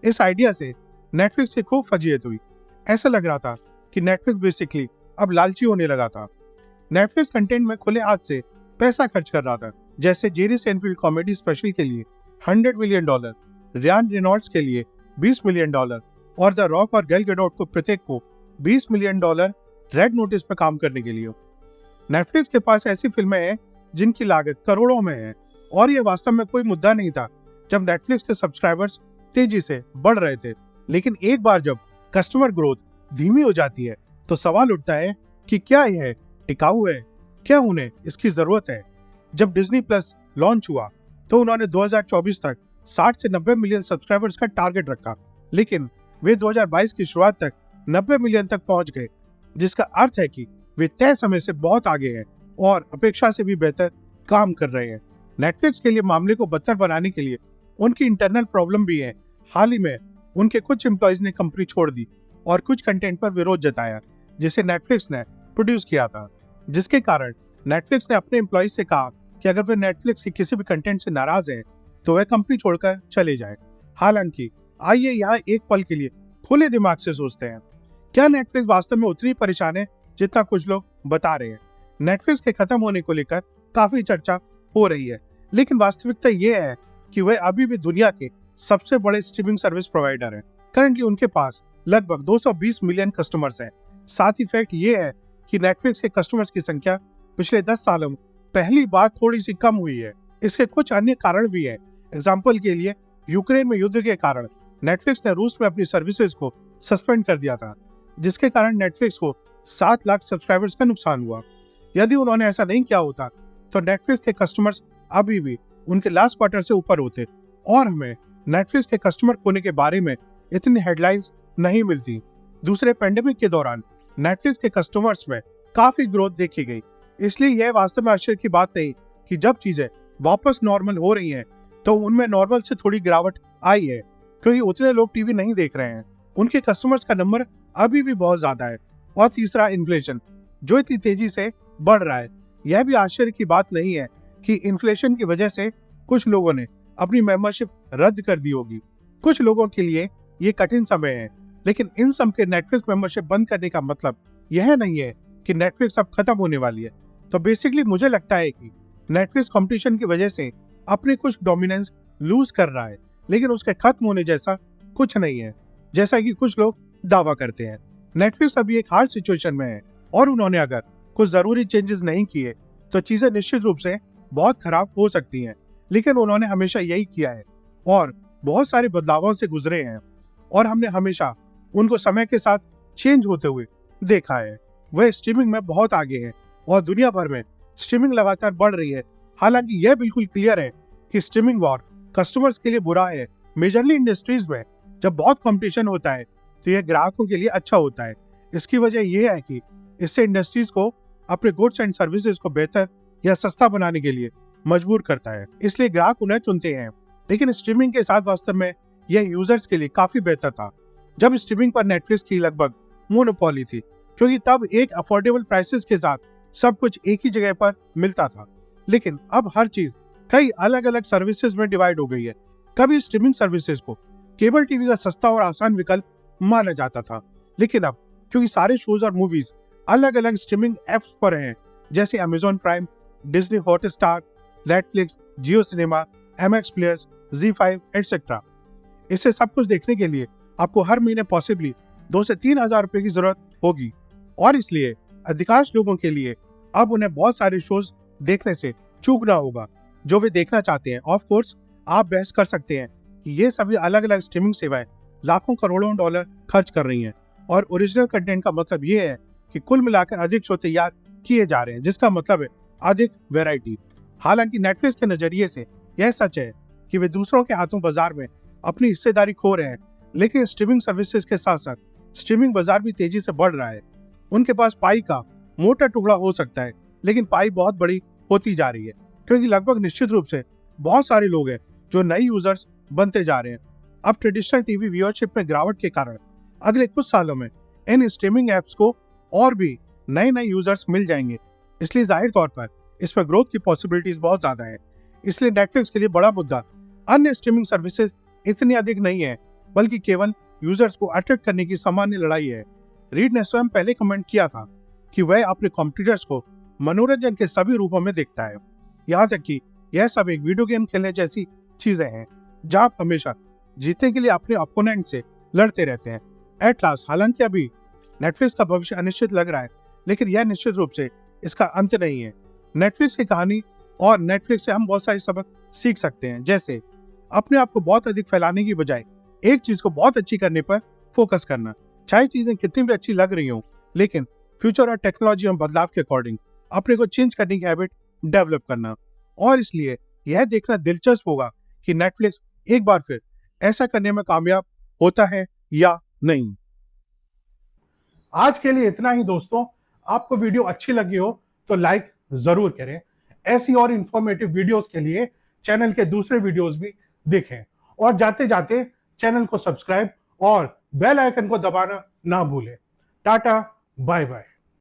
B: इस आइडिया से नेटफ्लिक्स की खूब फजीयत हुई। ऐसा लग रहा था कि नेटफ्लिक्स बेसिकली अब लालची होने लगा था। नेटफ्लिक्स कंटेंट में खुले हाथ से पैसा खर्च कर रहा था, जैसे जेरी सेनफील्ड कॉमेडी स्पेशल के लिए $100 मिलियन, रियान रेनॉल्ड्स के लिए $20 मिलियन और द रॉक और गैल गैडोट को प्रत्येक को $20 मिलियन रेड नोटिस पर काम करने के लिए। नेटफ्लिक्स के पास ऐसी फिल्में हैं जिनकी लागत करोड़ों में है और यह वास्तव में कोई मुद्दा नहीं था जब नेटफ्लिक्स के सब्सक्राइबर्स तेजी से बढ़ रहे थे। लेकिन एक बार जब कस्टमर ग्रोथ धीमी हो जाती है तो सवाल उठता है कि क्या यह टिकाऊ है, क्या उन्हें इसकी जरूरत है। जब डिज्नी प्लस लॉन्च हुआ तो उन्होंने 2024 तक 60 से 90 मिलियन सब्सक्राइबर्स का टारगेट रखा, लेकिन वे 2022 की शुरुआत तक 90 मिलियन तक पहुंच गए, जिसका अर्थ है कि वे तय समय से बहुत आगे हैं और अपेक्षा से भी बेहतर काम कर रहे हैं। नेटफ्लिक्स के लिए मामले को बदतर बनाने के लिए उनकी इंटरनल प्रॉब्लम भी है। हाल ही में उनके कुछ एम्प्लॉइज ने कंपनी छोड़ दी और कुछ कंटेंट पर विरोध जताया जिसे नेटफ्लिक्स ने प्रोड्यूस किया था, जिसके कारण नेटफ्लिक्स ने अपने एम्प्लॉइज से कहा कि अगर वे नेटफ्लिक्स के किसी भी कंटेंट से नाराज हैं तो वह कंपनी छोड़कर चले जाएं। हालांकि आइए यहाँ एक पल के लिए खुले दिमाग से सोचते हैं, क्या नेटफ्लिक्स वास्तव में उतनी परेशान है जितना कुछ लोग बता रहे हैं? नेटफ्लिक्स के खत्म होने को लेकर काफी चर्चा हो रही है, लेकिन वास्तविकता यह है कि वह अभी भी दुनिया के सबसे बड़े स्ट्रीमिंग सर्विस प्रोवाइडर हैं। करंटली उनके पास लगभग 220 मिलियन कस्टमर्स हैं। साथ ही फैक्ट ये है कि नेटफ्लिक्स के कस्टमर्स की संख्या पिछले 10 सालों में पहली बार थोड़ी सी कम हुई है। इसके कुछ अन्य कारण भी हैं। एग्जाम्पल के लिए यूक्रेन में युद्ध के कारण नेटफ्लिक्स ने रूस में अपनी सर्विसेज को सस्पेंड कर दिया था, जिसके कारण नेटफ्लिक्स को 7 लाख सब्सक्राइबर्स का नुकसान हुआ। यदि उन्होंने ऐसा नहीं किया होता तो नेटफ्लिक्स के कस्टमर्स अभी भी उनके लास्ट क्वार्टर से ऊपर होते और हमें नेटफ्लिक्स के कस्टमर खोने के बारे में इतनी हेडलाइंस नहीं मिलती। दूसरे पेंडेमिक के दौरान नेटफ्लिक्स के कस्टमर्स में काफी ग्रोथ देखी गई, इसलिए यह वास्तव में आश्चर्य की बात नहीं कि जब चीजें वापस नॉर्मल हो रही हैं तो उनमें नॉर्मल से थोड़ी गिरावट आई है, क्योंकि उतने लोग टीवी नहीं देख रहे हैं। उनके कस्टमर्स का नंबर अभी भी बहुत ज्यादा है। और तीसरा, इन्फ्लेशन जो इतनी तेजी से बढ़ रहा है। यह भी आश्चर्य की बात नहीं है कि इन्फ्लेशन की वजह से कुछ लोगों ने अपनी मेंबरशिप रद्द कर दी होगी। कुछ लोगों के लिए ये कठिन समय है, लेकिन इन सब के नेटफ्लिक्स मेंबरशिप बंद करने का मतलब यह नहीं है कि नेटफ्लिक्स अब खत्म होने वाली है। तो बेसिकली मुझे लगता है कि नेटफ्लिक्स कंपटीशन की वजह से अपने कुछ डोमिनेंस लूज कर रहा है, लेकिन उसके खत्म होने जैसा कुछ नहीं है, जैसा कि कुछ लोग दावा करते हैं। नेटफ्लिक्स अभी एक हार्ड सिचुएशन में है और उन्होंने अगर कुछ जरूरी चेंजेस नहीं किए तो चीजें निश्चित रूप से बहुत खराब हो सकती हैं। लेकिन उन्होंने हमेशा यही किया है और बहुत सारे बदलावों से गुजरे हैं और हमने हमेशा उनको समय के साथ चेंज होते हुए देखा है। वह स्ट्रीमिंग में बहुत आगे है और दुनिया भर में स्ट्रीमिंग लगातार बढ़ रही है। हालांकि यह बिल्कुल क्लियर है कि स्ट्रीमिंग वॉर कस्टमर्स के लिए बुरा है। मेजरली इंडस्ट्रीज में जब बहुत कंपटीशन होता है तो यह ग्राहकों के लिए अच्छा होता है। इसकी वजह यह है कि इससे इंडस्ट्रीज को अपने गुड्स एंड सर्विसेज को बेहतर या सस्ता बनाने के लिए मजबूर करता है, इसलिए ग्राहक उन्हें चुनते हैं। लेकिन स्ट्रीमिंग के साथ वास्तव में यह यूजर्स के लिए काफी बेहतर था। जब स्ट्रीमिंग पर नेटफ्लिक्स की लगभग मोनोपोली थी, क्योंकि तब एक अफोर्डेबल प्राइसेस के साथ सब कुछ एक ही जगह पर मिलता था। लेकिन अब हर चीज कई अलग अलग सर्विसेज में डिवाइड हो गई है। कभी स्ट्रीमिंग सर्विसेज को केबल टीवी का सस्ता और आसान विकल्प माना जाता था, लेकिन अब क्योंकि सारे शोज और मूवीज अलग अलग स्ट्रीमिंग एप्स पर हैं, जैसे Amazon Prime, Disney Hotstar, Netflix, Jio cinema, MX players, ZEE5 etcetera, इसे सब कुछ देखने के लिए आपको हर महीने पॉसिबली 2 से 3 हजार रुपए की जरूरत होगी और इसलिए अधिकांश लोगों के लिए अब उन्हें बहुत सारे शोज देखने से चूकना होगा जो वे देखना चाहते हैं। ऑफ कोर्स आप बहस कर सकते हैं कि ये सभी अलग अलग स्ट्रीमिंग सेवाएं लाखों करोड़ों डॉलर खर्च कर रही हैं और ओरिजिनल कंटेंट का मतलब ये है कि कुल मिलाकर अधिक शो तैयार किए जा रहे हैं, जिसका मतलब है अधिक वैरायटी। हालांकि नेटफ्लिक्स के नजरिए से यह सच है कि वे दूसरों के हाथों बाजार में अपनी हिस्सेदारी खो रहे हैं, लेकिन स्ट्रीमिंग सर्विसेज के साथ साथ स्ट्रीमिंग बाजार भी तेजी से बढ़ रहा है। उनके पास पाई का मोटा टुकड़ा हो सकता है, लेकिन पाई बहुत बड़ी होती जा रही है क्योंकि लगभग निश्चित रूप से बहुत सारे लोग हैं जो नए यूजर्स बनते जा रहे हैं। अब ट्रेडिशनल टीवी व्यूअरशिप में गिरावट के कारण अगले कुछ सालों में इन स्ट्रीमिंग एप्स को और भी नए नए यूजर्स मिल जाएंगे, इसलिए जाहिर तौर पर इस पर ग्रोथ की पॉसिबिलिटीज बहुत ज्यादा है। इसलिए नेटफ्लिक्स के लिए बड़ा मुद्दा अन्य स्ट्रीमिंग सर्विसेज इतनी अधिक नहीं है, बल्कि केवल यूजर्स को अट्रैक्ट करने की सामान्य लड़ाई है। रीड ने स्वयं पहले कमेंट किया था कि वह अपने कॉम्पिटिटर्स को मनोरंजन के सभी रूपों में देखता है, यहाँ तक कि यह सब एक वीडियो गेम खेलने जैसी चीजें हैं जहां आप हमेशा जीतने के लिए अपने अपोनेंट से लड़ते रहते हैं। एट लास्ट, हालांकि अभी नेटफ्लिक्स का भविष्य अनिश्चित लग रहा है, लेकिन यह निश्चित रूप से इसका अंत नहीं है। नेटफ्लिक्स की कहानी और नेटफ्लिक्स से हम बहुत सारे सबक सीख सकते हैं, जैसे अपने आप को बहुत अधिक फैलाने की बजाय एक चीज को बहुत अच्छी करने पर फोकस करना। चाहे चीजें कितनी भी अच्छी लग रही हों, लेकिन फ्यूचर और टेक्नोलॉजी और बदलाव के अकॉर्डिंग अपने को चेंज करने की हैबिट डेवलप करना। और इसलिए यह देखना दिलचस्प होगा कि नेटफ्लिक्स एक बार फिर ऐसा करने में कामयाब होता है या नहीं।
A: आज के लिए इतना ही दोस्तों। आपको वीडियो अच्छी लगी हो तो लाइक जरूर करें। ऐसी और इंफॉर्मेटिव वीडियोस के लिए चैनल के दूसरे वीडियोस भी देखें और जाते जाते चैनल को सब्सक्राइब और बेल आइकन को दबाना ना भूलें। Tata, bye bye.